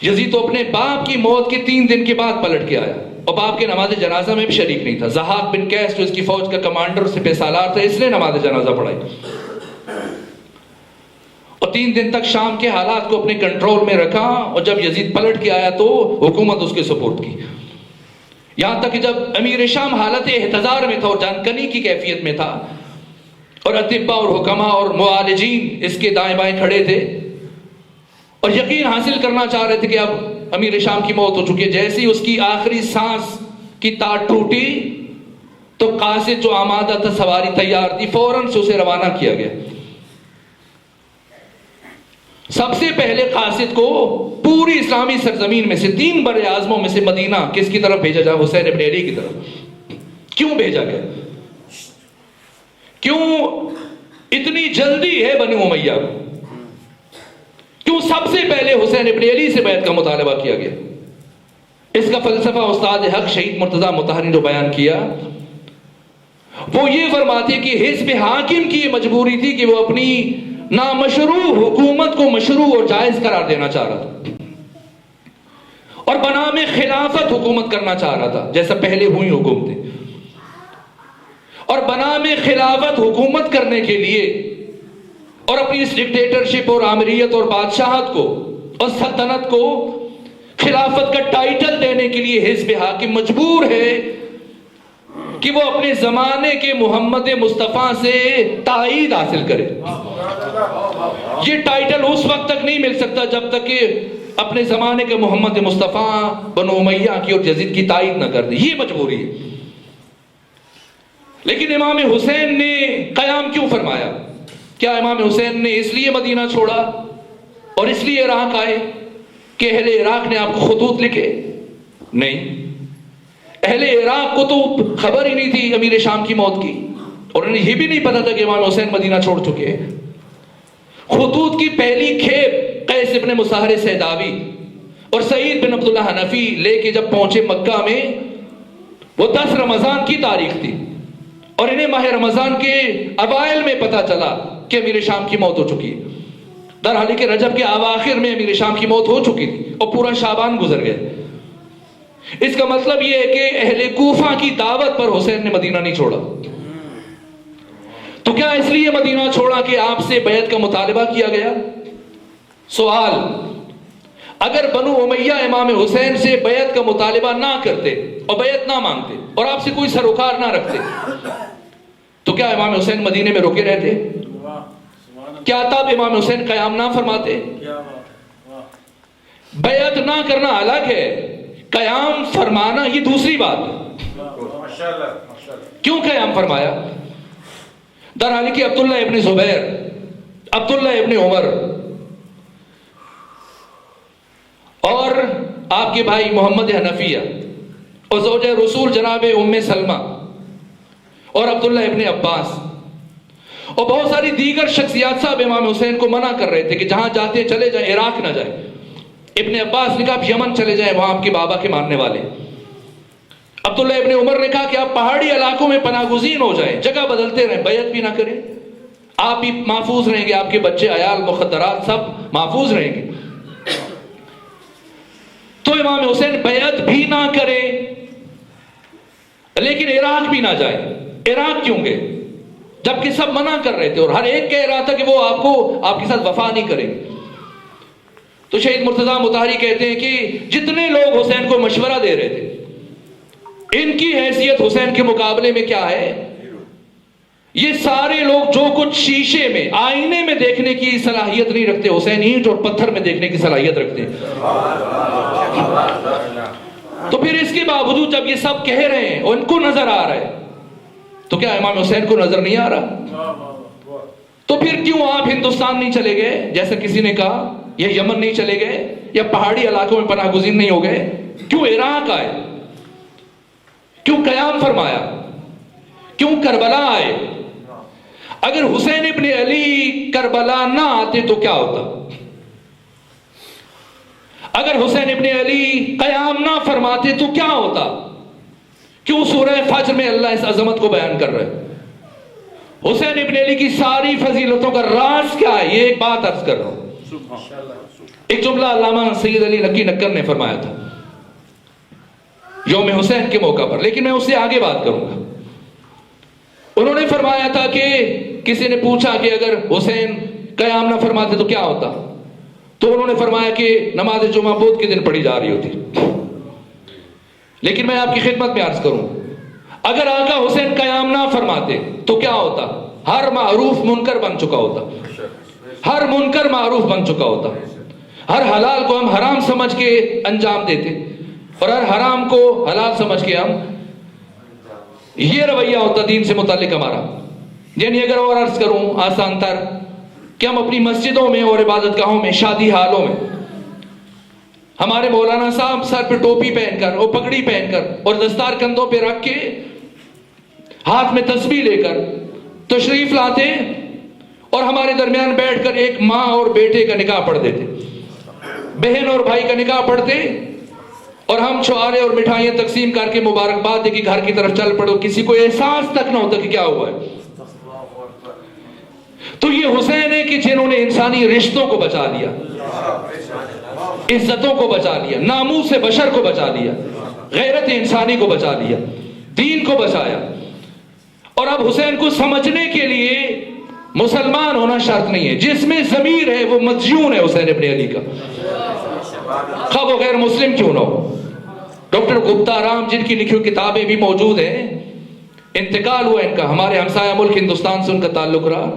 A: یزید تو اپنے باپ کی موت کے 3 دن کے بعد پلٹ کے آیا اور باپ کے نماز جنازہ میں بھی شریک نہیں تھا. زحاق بن قیس جو اس کی فوج کا کمانڈر سپہ سالار تھا، اس نے نماز جنازہ پڑھائی اور 3 دن تک شام کے حالات کو اپنے کنٹرول میں رکھا. اور جب یزید پلٹ کے آیا تو حکومت اس کے سپورٹ کی، یہاں تک کہ جب امیر شام حالت احتضار میں تھا اور جانکنی کی کیفیت میں تھا اور اطباء اور حکماء اور معالجین اس کے دائیں بائیں کھڑے تھے اور یقین حاصل کرنا چاہ رہے تھے کہ اب امیر شام کی موت ہو چکی ہے. جیسے ہی اس کی آخری سانس کی تار ٹوٹی تو قاصد جو آمادہ تھا، سواری تیار تھی، فوراً سے اسے روانہ کیا گیا. سب سے پہلے قاصد کو پوری اسلامی سرزمین میں سے 3 بر اعظموں میں سے مدینہ کس کی طرف بھیجا جائے؟ حسین ابن علی کی طرف. کیوں بھیجا گیا؟ کیوں اتنی جلدی ہے بنی امیہ کو؟ کیوں سب سے پہلے حسین ابن علی سے بیعت کا مطالبہ کیا گیا؟ اس کا فلسفہ استاد حق شہید مرتضیٰ مطہری نے جو بیان کیا وہ یہ فرماتے کہ حزب حاکم کی یہ مجبوری تھی کہ وہ اپنی نامشروع حکومت کو مشروع اور جائز قرار دینا چاہ رہا تھا اور بنام خلافت حکومت کرنا چاہ رہا تھا جیسا پہلے ہوئی حکومتیں. اور بنام خلافت حکومت کرنے کے لیے اور اپنی اس ڈکٹیٹرشپ اور آمریت اور بادشاہت کو اور سلطنت کو خلافت کا ٹائٹل دینے کے لیے حزب حاکم مجبور ہے کہ وہ اپنے زمانے کے محمد مصطفیٰ سے تائید حاصل کرے. یہ ٹائٹل اس وقت تک نہیں مل سکتا جب تک کہ اپنے زمانے کے محمد مصطفیٰ بنو امیہ کی اور یزید کی تائید نہ کر دے. یہ مجبوری ہے. لیکن امام حسین نے قیام کیوں فرمایا؟ کیا امام حسین نے اس لیے مدینہ چھوڑا اور اس لیے عراق آئے کہ اہل عراق نے آپ کو خطوط لکھے؟ نہیں. اہل عراق کو تو خبر ہی نہیں تھی امیر شام کی موت کی، اور انہیں یہ بھی نہیں پتا تھا کہ امام حسین مدینہ چھوڑ چکے ہیں. خطوط کی پہلی کھیپ قیس ابن مصاہر سیداوی اور سعید بن عبداللہ حنفی لے کے جب پہنچے مکہ میں، وہ 10 رمضان کی تاریخ تھی، اور انہیں ماہ رمضان کے اوائل میں پتا چلا کہ امیر شام کی موت ہو چکی ہے. درحالی کہ رجب کے اواخر میں امیر شام کی موت ہو چکی تھی اور پورا شعبان گزر گئے. اس کا مطلب یہ ہے کہ اہل کوفہ کی دعوت پر حسین نے مدینہ نہیں چھوڑا. تو کیا اس لیے مدینہ چھوڑا کہ آپ سے بیعت کا مطالبہ کیا گیا؟ سوال: اگر بنو امیہ امام حسین سے بیعت کا مطالبہ نہ کرتے اور بیعت نہ مانگتے اور آپ سے کوئی سروکار نہ رکھتے تو کیا امام حسین مدینے میں رکے رہتے؟ کیا تب امام حسین قیام نہ فرماتے؟ بیعت نہ کرنا الگ ہے، قیام فرمانا یہ دوسری بات ہے. کیوں قیام فرمایا؟ درحالی کہ عبداللہ ابن زبیر، عبداللہ ابن عمر اور آپ کے بھائی محمد حنفیہ اور زوجہ رسول جناب ام سلمہ اور عبداللہ ابن عباس اور بہت ساری دیگر شخصیات صاحب امام حسین کو منع کر رہے تھے کہ جہاں جاتے ہیں چلے جائیں، عراق نہ جائیں. ابن عباس نے کہا آپ یمن چلے جائیں، وہاں آپ کے بابا کے ماننے والے. عبداللہ ابن عمر نے کہا کہ آپ پہاڑی علاقوں میں پناہ گزین ہو جائیں، جگہ بدلتے رہیں، بیعت بھی نہ کریں، آپ بھی محفوظ رہیں گے، آپ کے بچے عیال مخدرات سب محفوظ رہیں گے. تو امام حسین بیعت بھی نہ کریں لیکن عراق بھی نہ جائیں. عراق کیوں گئے جبکہ سب منع کر رہے تھے اور ہر ایک کہہ رہا تھا کہ وہ آپ کے ساتھ وفا نہیں کریں گے؟ تو شہید مرتضیٰ مطہری کہتے ہیں کہ جتنے لوگ حسین کو مشورہ دے رہے تھے ان کی حیثیت حسین کے مقابلے میں کیا ہے؟ یہ سارے لوگ جو کچھ شیشے میں آئینے میں دیکھنے کی صلاحیت نہیں رکھتے، حسین اینٹ اور پتھر میں دیکھنے کی صلاحیت رکھتے ہیں. تو پھر اس کے باوجود جب یہ سب کہہ رہے ہیں اور ان کو نظر آ رہا ہے تو کیا امام حسین کو نظر نہیں آ رہا؟ تو پھر کیوں آپ ہندوستان نہیں چلے گئے جیسا کسی نے کہا، یا یمن نہیں چلے گئے، یا پہاڑی علاقوں میں پناہ گزین نہیں ہو گئے؟ کیوں عراق آئے؟ کیوں قیام فرمایا؟ کیوں کربلا آئے؟ اگر حسین ابن علی کربلا نہ آتے تو کیا ہوتا؟ اگر حسین ابن علی قیام نہ فرماتے تو کیا ہوتا؟ کیوں سورہ فجر میں اللہ اس عظمت کو بیان کر رہے ہیں؟ حسین ابن علی کی ساری فضیلتوں کا راز کیا ہے؟ یہ ایک بات عرض کر رہا ہوں. ایک جملہ علامہ سید علی نقی نکر نے فرمایا تھا یوم حسین کے موقع پر، لیکن میں اس سے آگے بات کروں گا. انہوں نے فرمایا تھا کہ کسی نے پوچھا کہ اگر حسین قیام نہ فرماتے تو کیا ہوتا؟ تو انہوں نے فرمایا کہ نماز جمعہ بدھ کے دن پڑھی جا رہی ہوتی. لیکن میں آپ کی خدمت میں عرض کروں، اگر آقا حسین قیام نہ فرماتے تو کیا ہوتا؟ ہر معروف منکر بن چکا ہوتا، ہر منکر معروف بن چکا ہوتا، ہر حلال کو ہم حرام سمجھ کے انجام دیتے اور ہر حرام کو حلال سمجھ کے ہم، یہ رویہ ہوتا دین سے متعلق ہمارا. یعنی اگر اور عرض کروں آسان تر کہ ہم اپنی مسجدوں میں اور عبادت گاہوں میں، شادی حالوں میں ہمارے مولانا صاحب سر پہ ٹوپی پہن کر اور پگڑی پہن کر اور دستار کندھوں پہ رکھ کے ہاتھ میں تسبیح لے کر تشریف لاتے اور ہمارے درمیان بیٹھ کر ایک ماں اور بیٹے کا نکاح پڑھ دیتے، بہن اور بھائی کا نکاح پڑھتے اور ہم چھوارے اور مٹھائیاں تقسیم کر کے مبارکباد دے کہ گھر کی طرف چل پڑو، کسی کو احساس تک نہ ہوتا کہ کیا ہوا ہے. تو یہ حسین ہے کہ جنہوں نے انسانی رشتوں کو بچا لیا، عزتوں کو بچا لیا، ناموس بشر کو بچا لیا، غیرت انسانی کو بچا لیا، دین کو بچایا. اور اب حسین کو سمجھنے کے لیے مسلمان ہونا شرط نہیں ہے، جس میں ضمیر ہے وہ مدیون ہے حسین ابن علی کا، خواہ وہ غیر مسلم کیوں نہ ہو۔ ڈاکٹر گپتا رام جن کی لکھی ہوئی کتابیں بھی موجود ہیں، انتقال ہوا ان کا، ہمارے ہمسایہ ملک ہندوستان سے ان کا تعلق رہا،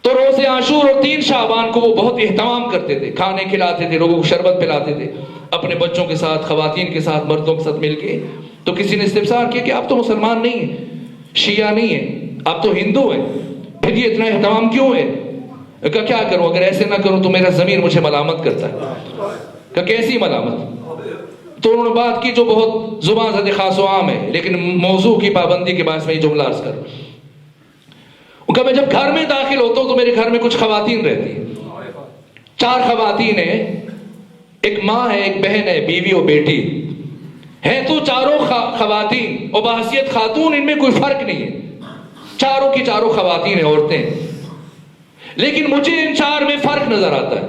A: تو روز عاشور اور 3 شعبان کو وہ بہت اہتمام کرتے تھے، کھانے کھلاتے تھے، لوگوں کو شربت پلاتے تھے، اپنے بچوں کے ساتھ، خواتین کے ساتھ، مردوں کے ساتھ مل کے۔ تو کسی نے استفسار کیا کہ آپ تو مسلمان نہیں ہیں، شیعہ نہیں ہیں، آپ تو ہندو ہیں، پھر یہ اتنا اہتمام کیوں ہے؟ کہا کیا کروں، اگر ایسے نہ کروں تو میرا ضمیر مجھے ملامت کرتا ہے۔ کہا کیسی ملامت؟ تو انہوں نے بات کی جو بہت زبان زد خاص و عام ہے، لیکن موضوع کی پابندی کے باعث میں یہ جملہ عرض کروں۔ کہ میں جب گھر میں داخل ہوتا ہوں تو میرے گھر میں کچھ خواتین رہتی ہیں، 4 خواتین ہیں، ایک ماں ہے، ایک بہن ہے، بیوی اور بیٹی ہیں، تو چاروں خواتین اور بحیثیت خاتون ان میں کوئی فرق نہیں ہے، چاروں کی چاروں خواتین ہیں، عورتیں، لیکن مجھے ان 4 میں فرق نظر آتا ہے،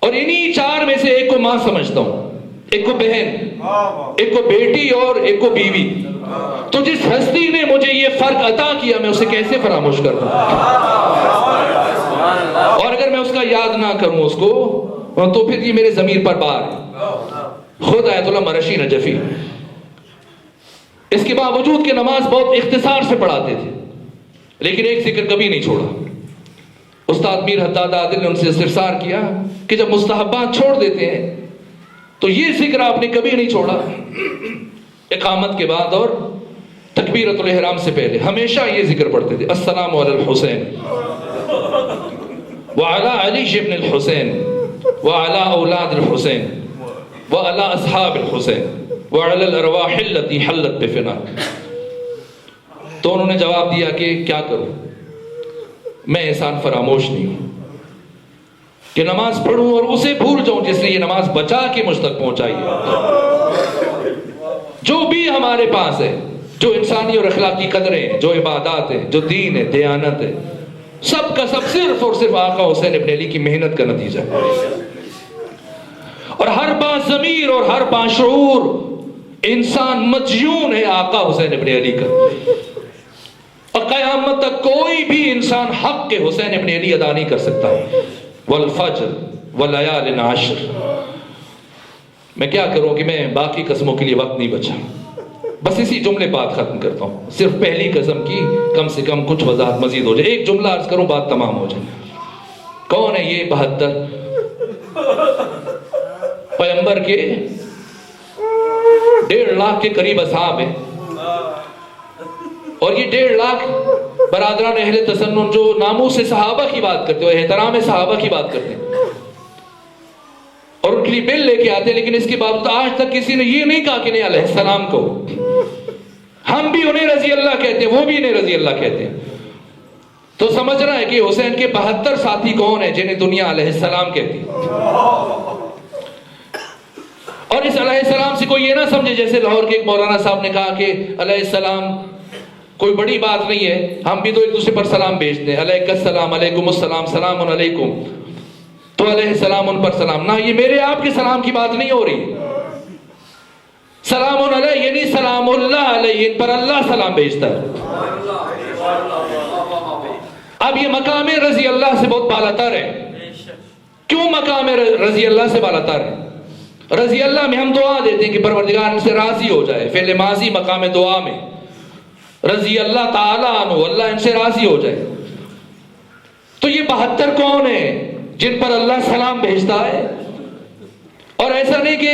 A: اور انہی 4 میں سے ایک کو ماں سمجھتا ہوں، ایک کو بہن، ایک کو بیٹی اور ایک کو بیوی۔ تو جس ہستی نے مجھے یہ فرق عطا کیا میں اسے کیسے فراموش کر دوں؟ اور اگر میں اس کا یاد نہ کروں اس کو تو پھر یہ میرے ضمیر پر بار ہے۔ خود آیت اللہ مرشی نجفی اس کے باوجود کہ نماز بہت اختصار سے پڑھاتے تھے، لیکن ایک ذکر کبھی نہیں چھوڑا۔ استاد میر حداد عادل نے ان سے استفسار کیا کہ جب مستحبات چھوڑ دیتے ہیں تو یہ ذکر آپ نے کبھی نہیں چھوڑا؟ اقامت کے بعد اور تکبیرۃ الاحرام سے پہلے ہمیشہ یہ ذکر پڑھتے تھے، السلام علی الحسین وعلی علی ابن الحسین وعلی اولاد الحسین وعلی اصحاب الحسین وعلی الارواح التي حلت بفنا۔ تو انہوں نے جواب دیا کہ کیا کروں، میں احسان فراموش نہیں ہوں کہ نماز پڑھوں اور اسے بھول جاؤں جس نے یہ نماز بچا کے مجھ تک پہنچائی ہے۔ جو بھی ہمارے پاس ہے، جو انسانی اور اخلاقی قدریں ہیں، جو عبادات ہیں، جو دین ہے، دیانت ہے، سب کا سب صرف اور صرف آقا حسین ابن علی کی محنت کا نتیجہ ہے۔ اور ہر باضمیر اور ہر باشعور انسان مدیون ہے آقا حسین ابن علی کا، اور قیامت تک کوئی بھی انسان حق کے حسین ابن علی ادا نہیں کر سکتا۔ والفجر ولیال عشر۔ میں کیا کروں کہ میں باقی قسموں کے لیے وقت نہیں بچا، بس اسی جملے بات ختم کرتا ہوں، صرف پہلی قسم کی کم سے کم کچھ وضاحت مزید ہو جائے، ایک جملہ عرض کروں بات تمام ہو جائے۔ کون ہے یہ 72 پیغمبر کے 1.5 لاکھ کے قریب اصحاب ہیں، اور یہ 1.5 لاکھ برادران اہل تسنن جو ناموس صحابہ کی بات کرتے ہیں، احترام صحابہ کی بات کرتے ہیں اور ان کے لیے بل لے کے آتے ہیں، لیکن اس کے باوجود آج تک کسی نے یہ نہیں کہا کہ نہیں علیہ السلام کو، ہم بھی انہیں رضی اللہ کہتے ہیں، وہ بھی انہیں رضی اللہ کہتے ہیں۔ تو سمجھ رہا ہے کہ حسین کے 72 ساتھی کون ہیں جنہیں دنیا علیہ السلام کہتی ہے، اور اس علیہ السلام سے کوئی یہ نہ سمجھے جیسے لاہور کے ایک مولانا صاحب نے کہا کہ علیہ السلام کوئی بڑی بات نہیں ہے، ہم بھی تو ایک دوسرے پر سلام بھیجتے ہیں، علیک السلام، علیکم السلام، سلام علیکم، تو علیہ السلام ان پر سلام۔ نہ، یہ میرے آپ کے سلام کی بات نہیں ہو رہی، سلام علیہ یعنی سلام اللہ علیہ، ان پر اللہ سلام بھیجتا ہے۔ اب یہ مقام رضی اللہ سے بہت بالاتر ہے۔ کیوں مقام رضی اللہ سے بالاتر ہے؟ رضی اللہ میں ہم دعا دیتے ہیں کہ پروردگار ان سے راضی ہو جائے، فعل ماضی مقام دعا میں، رضی اللہ تعالیٰ عنہ، اللہ ان سے راضی ہو جائے۔ تو یہ 72 کون ہیں جن پر اللہ سلام بھیجتا ہے؟ اور ایسا نہیں کہ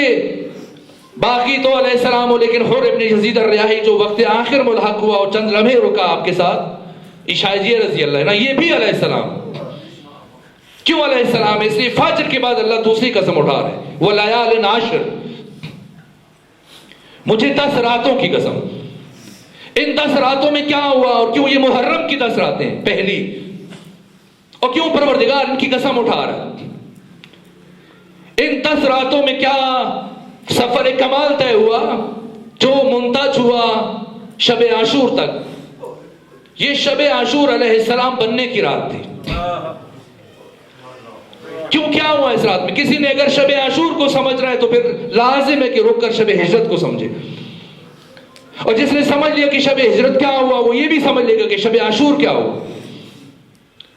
A: باقی تو علیہ السلام ہو، لیکن حر ابن یزید الریاحی جو وقت آخر ملحق ہوا اور چند لمحے رکا آپ کے ساتھ، عشائیہ رضی اللہ عنہ، یہ بھی علیہ السلام۔ کیوں علیہ السلام؟ اس لیے فجر کے بعد اللہ دوسری قسم اٹھا رہے ہیں، وہ لیال عشر، مجھے 10 راتوں کی قسم۔ ان 10 راتوں میں کیا ہوا اور کیوں یہ محرم کی 10 راتیں پہلی، اور کیوں پروردگار ان کی قسم اٹھا رہا ہے؟ ان 10 راتوں میں کیا سفر کمال طے ہوا جو منتج ہوا شب عاشور تک؟ یہ شب عاشور علیہ السلام بننے کی رات تھی۔ کیوں کیا ہوا اس رات میں؟ کسی نے اگر شب عاشور کو سمجھ رہا ہے تو پھر لازم ہے کہ رک کر شب ہجرت کو سمجھے۔ اور جس نے سمجھ لیا کہ شب ہجرت کیا ہوا وہ یہ بھی سمجھ لے گا کہ شب عاشور کیا ہوا.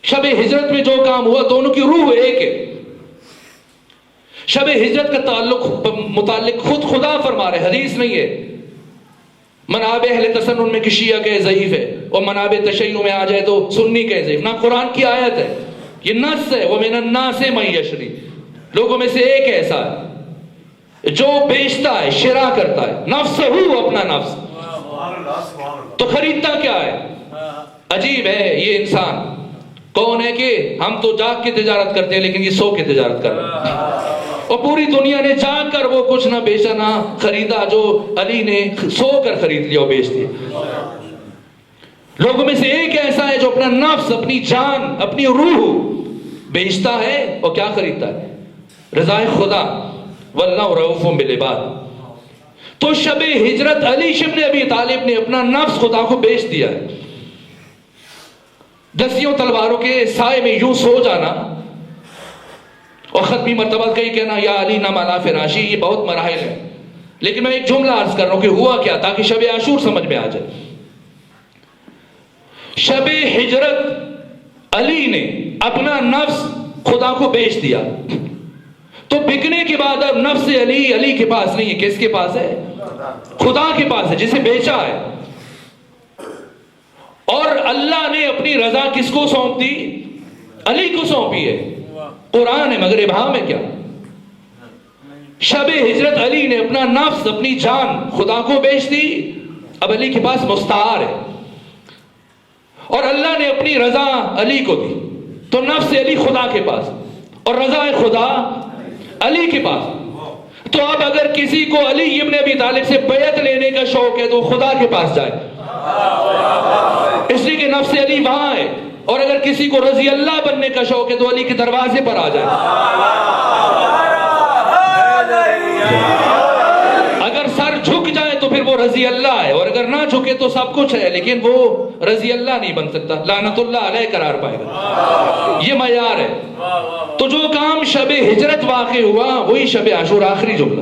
A: شب ہجرت میں جو کام ہوا دونوں کی روح ایک ہے. شب ہجرت کا متعلق خود خدا فرما رہے، حدیث نہیں ہے. منابع اہل تسنن میں کہ شیعہ کہ ضعیف ہے، اور منابع تشیع میں آ جائے تو سنی کہ ضعیف. نہ قرآن کی آیت ہے، یہ نص ہے. وَمِنَ النَّاسِ مَن یشری، لوگوں میں سے ایک ایسا ہے جو بیچتا ہے، شرا کرتا ہے، نفس ہو، اپنا نفس. تو خریدتا کیا ہے؟ عجیب ہے یہ انسان. کون ہے کہ ہم تو جاگ کے تجارت کرتے ہیں لیکن یہ سو کے تجارت کر رہے ہیں. اور پوری دنیا نے جاگ کر وہ کچھ نہ بیچا نہ خریدا جو علی نے سو کر خرید لیا اور بیچ دیا. لوگوں میں سے ایک ایسا ہے جو اپنا نفس، اپنی جان، اپنی روح بیچتا ہے اور کیا خریدتا ہے؟ رضا خدا. واللہ رؤوف بالعباد. تو شب ہجرت علی ابن ابی طالب نے اپنا نفس خدا کو بیچ دیا ہے. دسیوں تلواروں کے سائے میں یوں سو جانا اور ختمی مرتبہ کہیں کہنا یا علی نم علی فراشی، یہ بہت مراحل ہے. لیکن میں ایک جملہ عرض کر رہا ہوں کہ ہوا کیا تاکہ شب عاشور سمجھ میں آ جائے. شب ہجرت علی نے اپنا نفس خدا کو بیچ دیا. تو بکنے کے بعد اب نفس علی کے پاس نہیں ہے. کس کے پاس ہے؟ خدا کے پاس ہے جسے بیچا ہے. اور اللہ نے اپنی رضا کس کو سونپ دی؟ علی کو سونپی ہے. قرآن ہے مگر ابہام ہے کیا؟ شب ہجرت علی نے اپنا نفس، اپنی جان خدا کو بیچ دی. اب علی کے پاس مستعار ہے اور اللہ نے اپنی رضا علی کو دی. تو نفس علی خدا کے پاس اور رضا خدا علی کے پاس. تو اب اگر کسی کو علی ابن ابی طالب سے بیعت لینے کا شوق ہے تو خدا کے پاس جائے، اس لیے کہ نفس علی وہاں ہے. اور اگر کسی کو رضی اللہ بننے کا شوق ہے تو علی کے دروازے پر آ جائے. اگر سر جھک جائے تو پھر وہ رضی اللہ ہے، اور اگر نہ جھکے تو سب کچھ ہے لیکن وہ رضی اللہ نہیں بن سکتا. لعنت اللہ علیہ قرار پائے گا. یہ معیار ہے. تو جو کام شب ہجرت واقع ہوا وہی شب عاشور. آخری جملہ،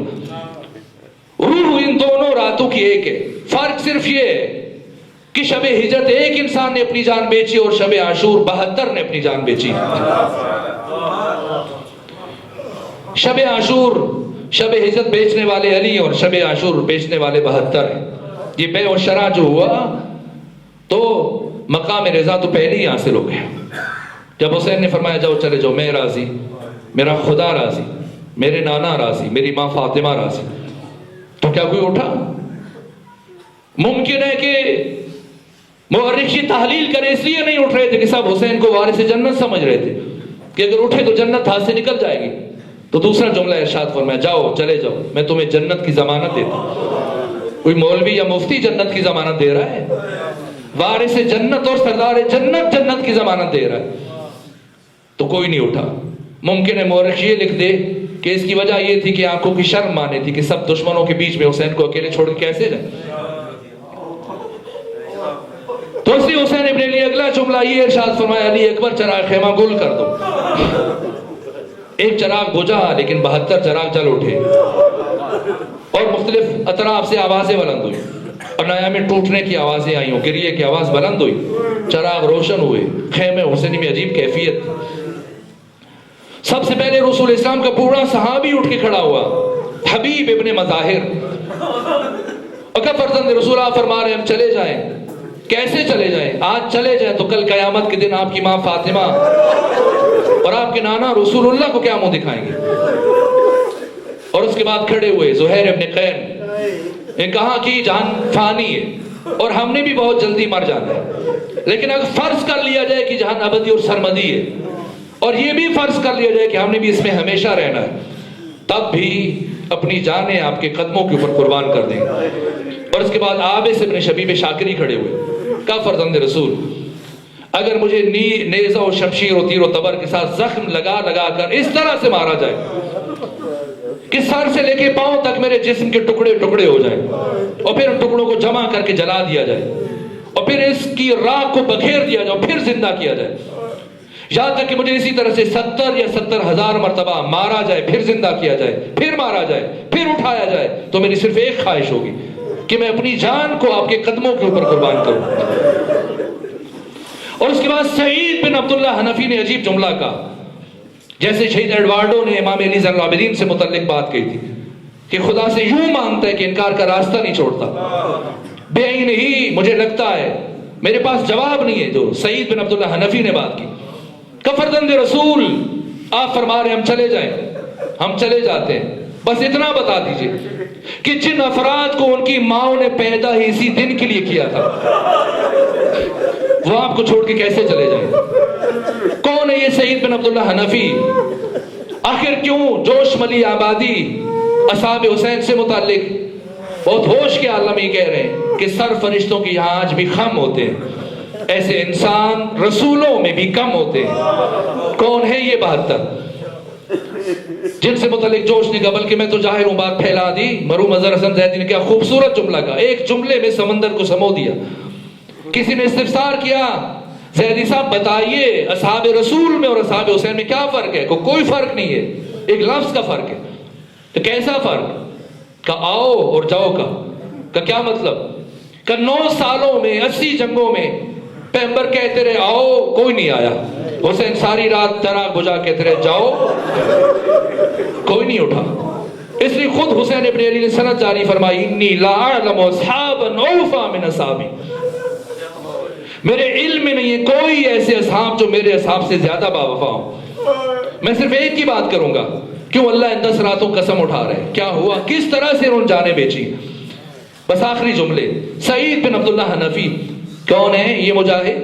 A: روح ان دونوں راتوں کی ایک ہے. فرق صرف یہ ہے کہ شب ہجرت ایک انسان نے اپنی جان بیچی اور شب عاشور 72 نے اپنی جان بیچی. شب عاشور، شب ہجرت بیچنے والے علی اور شب عاشور بیچنے والے 72 ہیں. یہ بے و شرع جو ہوا تو مقام رضا تو پہلے ہی حاصل ہو گیا. جب حسین نے فرمایا جاؤ چلے جاؤ، میں راضی، میرا خدا راضی، میرے نانا راضی، میری ماں فاطمہ راضی، تو کیا کوئی اٹھا؟ ممکن ہے کہ مورخ یہ تحلیل کرے اس لیے نہیں اٹھ رہے تھے کہ سب حسین کو وارث جنت سمجھ رہے تھے کہ اگر اٹھے تو جنت ہاتھ سے نکل جائے گی. تو دوسرا جملہ ارشاد فرمایا جاؤ چلے جاؤ، میں تمہیں جنت کی ضمانت دیتا ہوں. کوئی مولوی یا مفتی جنت کی ضمانت دے رہا ہے؟ وارث جنت اور سردار جنت جنت کی ضمانت دے رہا ہے. تو کوئی نہیں اٹھا. ممکن ہے مورخ یہ لکھ دے کہ اس کی وجہ یہ تھی کہ آنکھوں کی شرم مانے تھی کہ سب دشمنوں کے بیچ میں حسین کو اکیلے چھوڑ کے کیسے جائے. تو اس لیے حسین ابن علی اگلا جملہ یہ ارشاد فرمایا علی اکبر چراغ خیمہ گل کر دو. ایک چراغ بجھا لیکن 72 چراغ جل اٹھے اور مختلف اطراف سے آوازیں بلند ہوئی اور نیا میں ٹوٹنے کی آوازیں آئی ہوں، گریے کی آواز بلند ہوئی، چراغ روشن ہوئے. خیمے حسینی میں عجیب کیفیت. سب سے پہلے رسول اسلام کا پورا صحابی اٹھ کے کھڑا ہوا، حبیب ابن مظاہر. اگر فرزند رسول اللہ فرما رہے ہم چلے جائیں. کیسے چلے جائیں؟ آج چلے جائیں تو کل قیامت کے دن آپ کی ماں فاطمہ اور آپ کے نانا رسول اللہ کو کیا منہ دکھائیں گے. اور اس کے بعد کھڑے ہوئے زہیر ابن قین نے کہا کہ جان فانی ہے اور ہم نے بھی بہت جلدی مر جانا ہے، لیکن اگر فرض کر لیا جائے کہ جہان ابدی اور سرمدی ہے اور یہ بھی فرض کر لیا جائے کہ ہم نے بھی اس میں ہمیشہ رہنا ہے، تب بھی اپنی جانیں آپ کے قدموں کے اوپر قربان کر دیں گے. اور اس کے بعد عابس ابن شبیب شاکری کھڑے ہوئے، کہا فرزند رسول اگر مجھے نیزہ و شمشیر و تیر و تبر کے ساتھ زخم لگا لگا کر اس طرح سے مارا جائے کہ سر سے لے کے پاؤں تک میرے جسم کے ٹکڑے ٹکڑے ہو جائیں اور پھر ان ٹکڑوں کو جمع کر کے جلا دیا جائے اور پھر اس کی راکھ کو بکھیر دیا جائے اور پھر زندہ کیا جائے، یہاں تک کہ مجھے اسی طرح سے 70 یا 70,000 مرتبہ مارا جائے، پھر زندہ کیا جائے، پھر مارا جائے، پھر اٹھایا جائے، تو میری صرف ایک خواہش ہوگی کہ میں اپنی جان کو آپ کے قدموں کے اوپر قربان کروں۔ اور اس کے بعد سعید بن عبداللہ حنفی نے عجیب جملہ کہا، جیسے شہید ایڈوارڈو نے امام علی زین العابدین سے متعلق بات کہی تھی کہ خدا سے یوں مانگتا ہے کہ انکار کا راستہ نہیں چھوڑتا، بے عین ہی مجھے لگتا ہے میرے پاس جواب نہیں ہے۔ جو سعید بن عبداللہ حنفی نے بات کی کہ فرزند رسول آپ فرما رہے ہم چلے جائیں، ہم چلے جاتے ہیں، بس اتنا بتا دیجئے کہ جن افراد کو ان کی ماں نے پیدا ہی اسی دن کے لیے کیا تھا وہ آپ کو چھوڑ کے کیسے چلے جائیں؟ کون ہے یہ سعید بن عبداللہ حنفی؟ آخر کیوں جوش ملی آبادی اصحاب حسین سے متعلق بہت ہوش کے عالم یہ کہہ رہے ہیں کہ سر فرشتوں کے یہاں آج بھی خم ہوتے ہیں، ایسے انسان رسولوں میں بھی کم ہوتے ہیں۔ کون ہے یہ 72 جن سے متعلق جوش نے کہا بلکہ میں تو ظاہر ہوں، بات پھیلا دی۔ مرحوم اظہر حسن زیدی نے کیا خوبصورت جملہ کہا، ایک جملے میں سمندر کو سمو دیا۔ کسی نے استفسار کیا زیدی صاحب بتائیے اصحاب رسول میں اور اصحاب حسین میں کیا فرق ہے؟ کوئی فرق نہیں ہے، ایک لفظ کا فرق ہے۔ تو کیسا فرق؟ کہ آؤ اور جاؤ کا کیا مطلب؟ کہ 9 سالوں میں 80 جنگوں میں پیغمبر کہتے رہے آؤ، کوئی نہیں آیا۔ حسین ساری رات چراغ بجھا کہتے رہے جاؤ، کوئی نہیں اٹھا۔ اس لیے خود حسین ابن علی نے سند جاری فرمائی انی لا اعلم اصحابا اوفا من اصحابی، میرے علم میں نہیں ہے کوئی ایسے اصحاب جو میرے اصحاب سے زیادہ باوفا ہوں۔ میں صرف ایک کی بات کروں گا، کیوں اللہ ان 10 راتوں قسم اٹھا رہے ہیں، کیا ہوا، کس طرح سے انہوں نے جانیں بیچی۔ بس آخری جملے، سعید بن عبداللہ حنفی کون ہے یہ مجاہد؟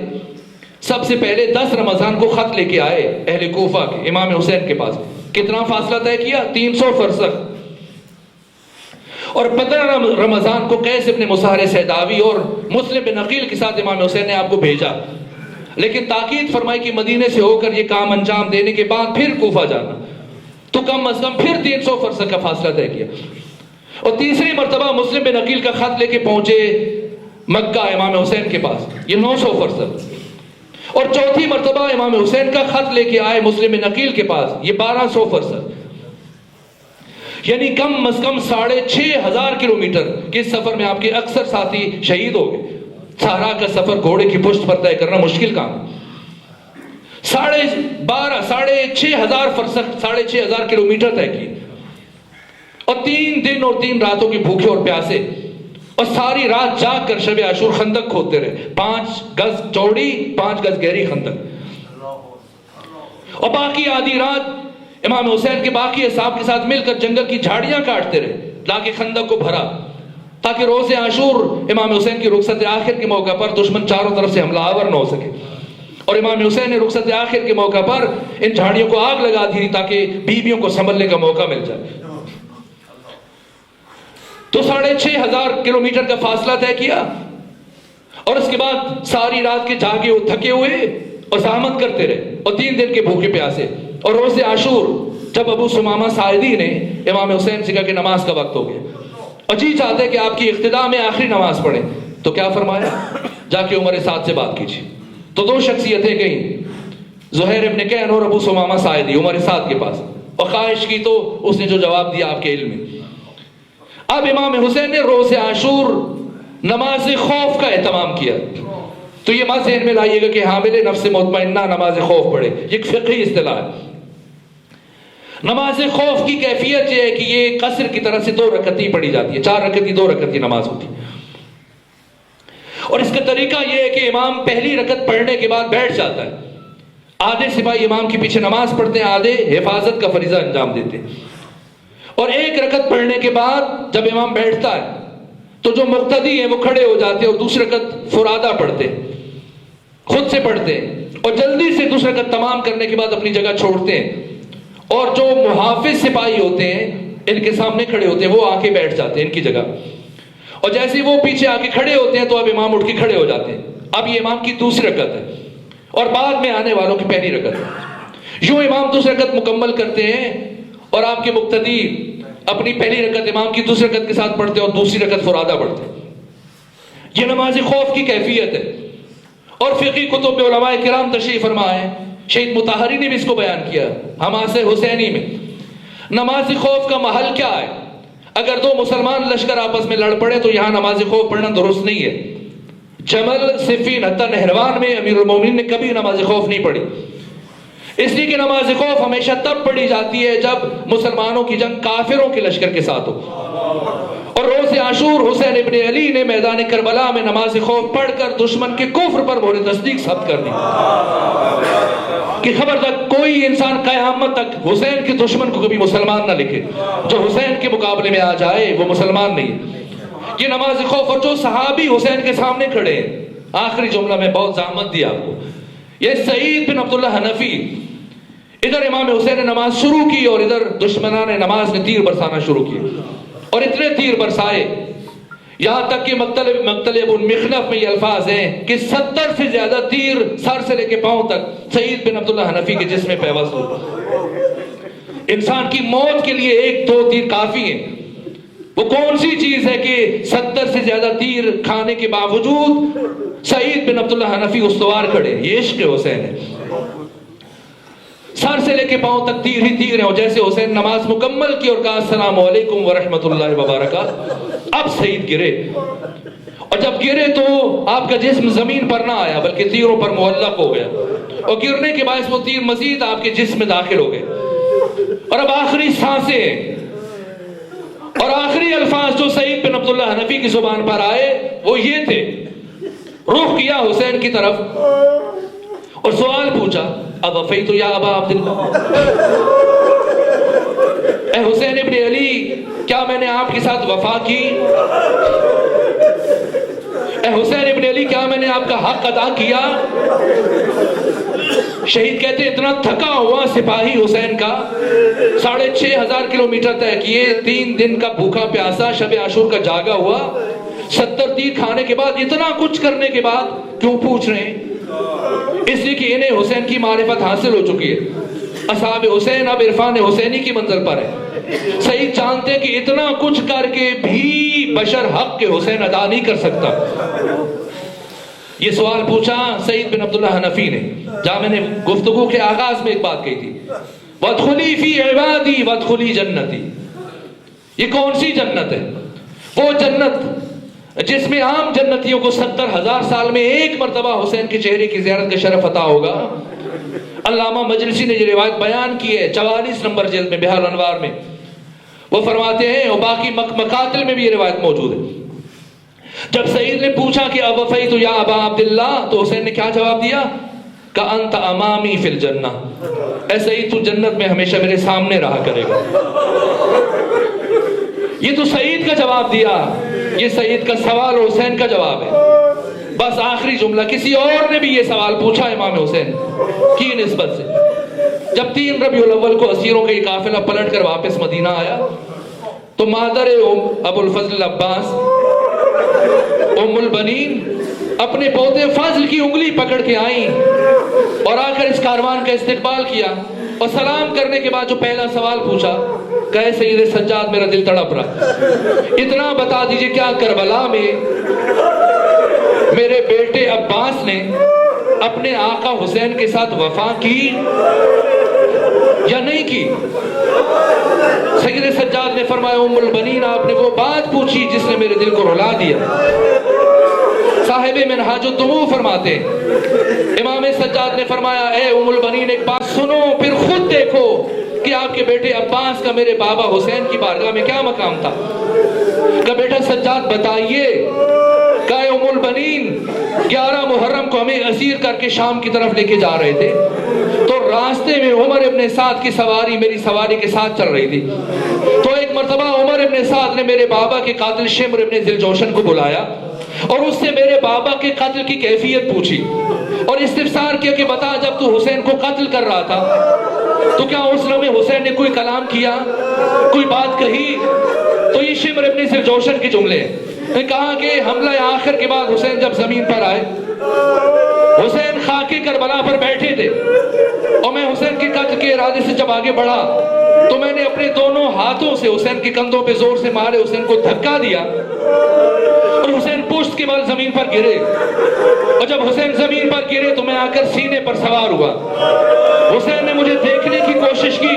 A: سب سے پہلے 10 رمضان کو خط لے کے آئے اہل کوفہ کے امام حسین کے پاس۔ کتنا فاصلہ طے کیا؟ 300 فرسخ۔ اور 15 رمضان کو قیس ابن مسہر سیداوی اور مسلم بن عقیل کے ساتھ امام حسین نے آپ کو بھیجا، لیکن تاکید فرمائی کہ مدینے سے ہو کر یہ کام انجام دینے کے بعد پھر کوفہ جانا، تو کم از کم پھر 300 فرسخ کا فاصلہ طے کیا۔ اور تیسری مرتبہ مسلم بن عقیل کا خط لے کے پہنچے مکہ امام حسین کے پاس، یہ 900 فرسخ۔ اور چوتھی مرتبہ امام حسین کا خط لے کے آئے مسلم بن عقیل کے پاس، یہ 1200 فرسخ، یعنی کم از کم 6500 کلومیٹر کے سفر میں آپ کے اکثر ساتھی شہید ہو گئے۔ صحرا کا سفر گھوڑے کی پشت پر طے کرنا مشکل کام، 6500 فرسخ 6500 کلومیٹر طے کی، اور 3 دن اور 3 راتوں کے بھوکے اور پیاسے، اور ساری رات جاگ کر شب عاشور خندق کھودتے رہے، 5 گز چوڑی 5 گز گہری خندق، اور باقی آدھی رات امام حسین کے باقی اصحاب کے ساتھ مل کر جنگل کی جھاڑیاں کاٹتے رہے تاکہ خندق کو بھرا، تاکہ روز عاشور امام حسین کی رخصت آخر کے موقع پر دشمن چاروں طرف سے حملہ آور نہ ہو سکے۔ اور امام حسین نے رخصت آخر کے موقع پر ان جھاڑیوں کو آگ لگا دی تاکہ بیویوں کو سنبھلنے کا موقع مل جائے۔ تو 6500 کلومیٹر کا فاصلہ طے کیا، اور اس کے بعد ساری رات کے جاگے ہوئے تھکے ہوئے اور زحمت کرتے رہے، اور 3 دن کے بھوکے پیاسے۔ اور روز عاشور جب ابو سمامہ ساعدی نے امام حسین سے کہا کہ نماز کا وقت ہو گیا اور جی چاہتے کہ آپ کی اقتداء میں آخری نماز پڑھیں، تو کیا فرمایا؟ جا کے عمر سعد سے بات کیجیے۔ تو 2 شخصیتیں گئیں، زہیر ابن کین اور ابو سمامہ ساعدی عمر سعد کے پاس، اور خواہش کی تو اس نے جو جواب دیا آپ کے علم میں۔ اب امام حسین نے روز عاشور نماز خوف کا اہتمام کیا، تو یہ مت ذہن میں لائیے گا کہ حامل نفس مطمئنہ نماز خوف پڑھے، یہ ایک فقہی اصطلاح ہے۔ نماز خوف کی کیفیت یہ ہے کہ یہ قصر کی طرح سے 2 رکعتی پڑھی جاتی ہے، 4 رکعت کی 2 رکعت کی نماز ہوتی ہے۔ اور اس کا طریقہ یہ ہے کہ امام پہلی رکعت پڑھنے کے بعد بیٹھ جاتا ہے، آدھے سپاہی امام کے پیچھے نماز پڑھتے ہیں، آدھے حفاظت کا فریضہ انجام دیتے ہیں۔ اور 1 رکعت پڑھنے کے بعد جب امام بیٹھتا ہے تو جو مقتدی ہیں وہ کھڑے ہو جاتے ہیں اور دوسری رکعت فرادہ پڑھتے ہیں، خود سے پڑھتے ہیں، اور جلدی سے دوسری رکعت تمام کرنے کے بعد اپنی جگہ چھوڑتے ہیں، اور جو محافظ سپاہی ہوتے ہیں ان کے سامنے کھڑے ہوتے ہیں وہ آ کے بیٹھ جاتے ہیں ان کی جگہ، اور جیسے ہی وہ پیچھے آ کے کھڑے ہوتے ہیں تو اب امام اٹھ کے کھڑے ہو جاتے ہیں۔ اب یہ امام کی دوسری رکعت ہے اور بعد میں آنے والوں کی پہلی رکعت ہے۔ یوں امام دوسری رکعت مکمل کرتے ہیں اور آپ کے مقتدی اپنی پہلی رکعت امام کی دوسری رکعت کے ساتھ پڑھتے ہیں اور دوسری رکعت فرادہ پڑھتے ہیں۔ یہ نماز خوف کی کیفیت ہے، اور فقہی کتب میں علماء کرام تشریح فرما ہے، شہید مطہری نے بھی اس کو بیان کیا حماسہ حسینی میں۔ نماز خوف کا محل کیا ہے؟ اگر دو مسلمان لشکر آپس میں لڑ پڑے تو یہاں نماز خوف پڑھنا درست نہیں ہے. جمل، صفین، حتی نہروان میں امیر المومنین نے کبھی نماز خوف نہیں پڑھی، اس لیے کہ نماز خوف ہمیشہ تب پڑھی جاتی ہے جب مسلمانوں کی جنگ کافروں کے لشکر کے ساتھ ہو. اور روز عاشور حسین ابن علی نے میدان کربلا میں نماز خوف پڑھ کر دشمن کے کفر پر مہر تصدیق ثبت کر دی کہ خبردار کوئی انسان قیامت تک حسین کے دشمن کو کبھی مسلمان نہ لکھے. جو حسین کے مقابلے میں آ جائے وہ مسلمان نہیں. یہ نماز خوف. اور جو صحابی حسین کے سامنے کھڑے ہیں، آخری جملہ میں بہت زحمت دیا آپ کو، یہ سعید بن عبداللہ حنفی، ادھر امام حسین نے نماز شروع کی اور ادھر دشمنان نماز نے تیر برسانا شروع کیے، اور اتنے تیر برسائے یہاں تک کہ مقتل ابن مخلف میں یہ الفاظ ہیں کہ 70 سے زیادہ تیر سر سے لے کے پاؤں تک سعید بن عبداللہ حنفی کے جسم میں پیوست ہوئے. انسان کی موت کے لیے 1-2 تیر کافی ہیں. وہ کون سی چیز ہے کہ 70 سے زیادہ تیر کھانے کے باوجود سعید بن عبداللہ حنفی استوار کھڑے؟ یہ عشق حسین ہے. سر سے لے کے پاؤں تک تیر ہی تیر ہیں. اور جیسے حسین نماز مکمل کی اور کہا السلام علیکم ورحمۃ اللہ وبرکاتہ، اب سعید گرے. اور جب گرے تو آپ کا جسم زمین پر نہ آیا بلکہ تیروں پر معلق ہو گیا، اور گرنے کے باعث وہ تیر مزید آپ کے جسم میں داخل ہو گئے. اور اب آخری سانسیں اور آخری الفاظ جو سعید بن عبداللہ حنفی کی زبان پر آئے وہ یہ تھے. رخ کیا حسین کی طرف اور سوال پوچھا، اب وفیت یا ابا عبداللہ، اے حسین ابن علی، کیا میں نے آپ کے ساتھ وفا کی؟ اے حسین ابن علی، کیا میں نے آپ کا حق ادا کیا؟ شہید کہتے اتنا تھکا ہوا سپاہی حسین کا 6500 کلومیٹر طے کیے، 3 دن کا بھوکا پیاسا، شب عاشور کا جاگا ہوا، 70 تیر کھانے کے بعد، اتنا کچھ کرنے کے بعد کیوں پوچھ رہے ہیں؟ اس لیے کہ انہیں حسین کی معرفت حاصل ہو چکی ہے. اصحاب حسین اب عرفان حسینی کی منزل پر ہے. سعید جانتے کہ اتنا کچھ کر کے بھی بشر حق کے حسین ادا نہیں کر سکتا. یہ سوال پوچھا سعید بن عبداللہ حنفی نے، جہاں میں نے گفتگو کے آغاز میں ایک بات کہی تھی، وَادْخُلِي فِي عِبَادِي وَادْخُلِي جَنَّتِي. یہ کون سی جنت ہے؟ وہ جنت جس میں عام جنتیوں کو 70,000 سال میں ایک مرتبہ حسین کے چہرے کی زیارت کا شرف عطا ہوگا. علامہ مجلسی نے یہ روایت بیان کی ہے 44 نمبر جلد میں بحار الانوار میں. وہ فرماتے ہیں، اور باقی مقاتل میں بھی یہ روایت موجود ہے، جب سعید نے پوچھا کہ اب وفیت یا ابا عبداللہ، تو حسین نے کیا جواب دیا؟ کأنت امامی فی الجنہ، اے سعید تو جنت میں ہمیشہ میرے سامنے رہا کرے گا. یہ تو سعید کا جواب دیا، یہ سعید کا سوال اور حسین کا جواب ہے. بس آخری جملہ، کسی اور نے بھی یہ سوال پوچھا امام حسین کی نسبت سے. جب 3 ربیع الاول کو اسیروں کا یہ قافلہ پلٹ کر واپس مدینہ آیا تو مادر ابو الفضل عباس ام البنین اپنے پوتے فضل کی انگلی پکڑ کے آئیں اور آ کر اس کاروان کا استقبال کیا، اور سلام کرنے کے بعد جو پہلا سوال پوچھا، کہے سید سجاد میرا دل تڑپ رہا، اتنا بتا دیجئے کیا کربلا میں میرے بیٹے عباس نے اپنے آقا حسین کے ساتھ وفا کی یا نہیں کی؟ سید سجاد نے فرمایا، ام البنین آپ نے وہ بات پوچھی جس نے میرے دل کو رلا دیا. صاحب منہاج الدموع فرماتے ہیں، امام سجاد نے فرمایا، اے ام البنین ایک بات سنو پھر خود دیکھو کہ آپ کے بیٹے عباس کا میرے بابا حسین کی بارگاہ میں کیا مقام تھا. کہ بیٹا سجاد بتائیے. کہ ام البنین 11 محرم کو ہمیں اسیر کر کے شام کی طرف لے کے جا رہے تھے، تو راستے میں عمر ابن سعد کی سواری میری سواری کے ساتھ چل رہی تھی. تو ایک مرتبہ عمر ابن سعد نے میرے بابا کے قاتل شمر ابن ذوالجوشن کو بلایا اور اس سے میرے بابا کے قتل کی کیفیت پوچھی اور استفسار کیا کہ بتا جب تو حسین کو قتل کر رہا تھا تو کیا اس لمحے حسین نے کوئی کلام کیا، کوئی بات کہی؟ تو یہ شمر ابن ذوالجوشن کے جملے ہیں. کہا کہ حملہ آخر کے بعد حسین جب زمین پر آئے، حسین خاک کربلا پر بیٹھے تھے اور میں حسین کے قتل کے ارادے سے جب آگے بڑھا تو میں نے اپنے دونوں ہاتھوں سے حسین کے کندھوں پہ زور سے مارے، حسین کو دھکا دیا اور حسین پشت کے بل زمین پر گرے. اور جب حسین زمین پر گرے تو میں آ کر سینے پر سوار ہوا. حسین نے مجھے دیکھنے کی کوشش کی،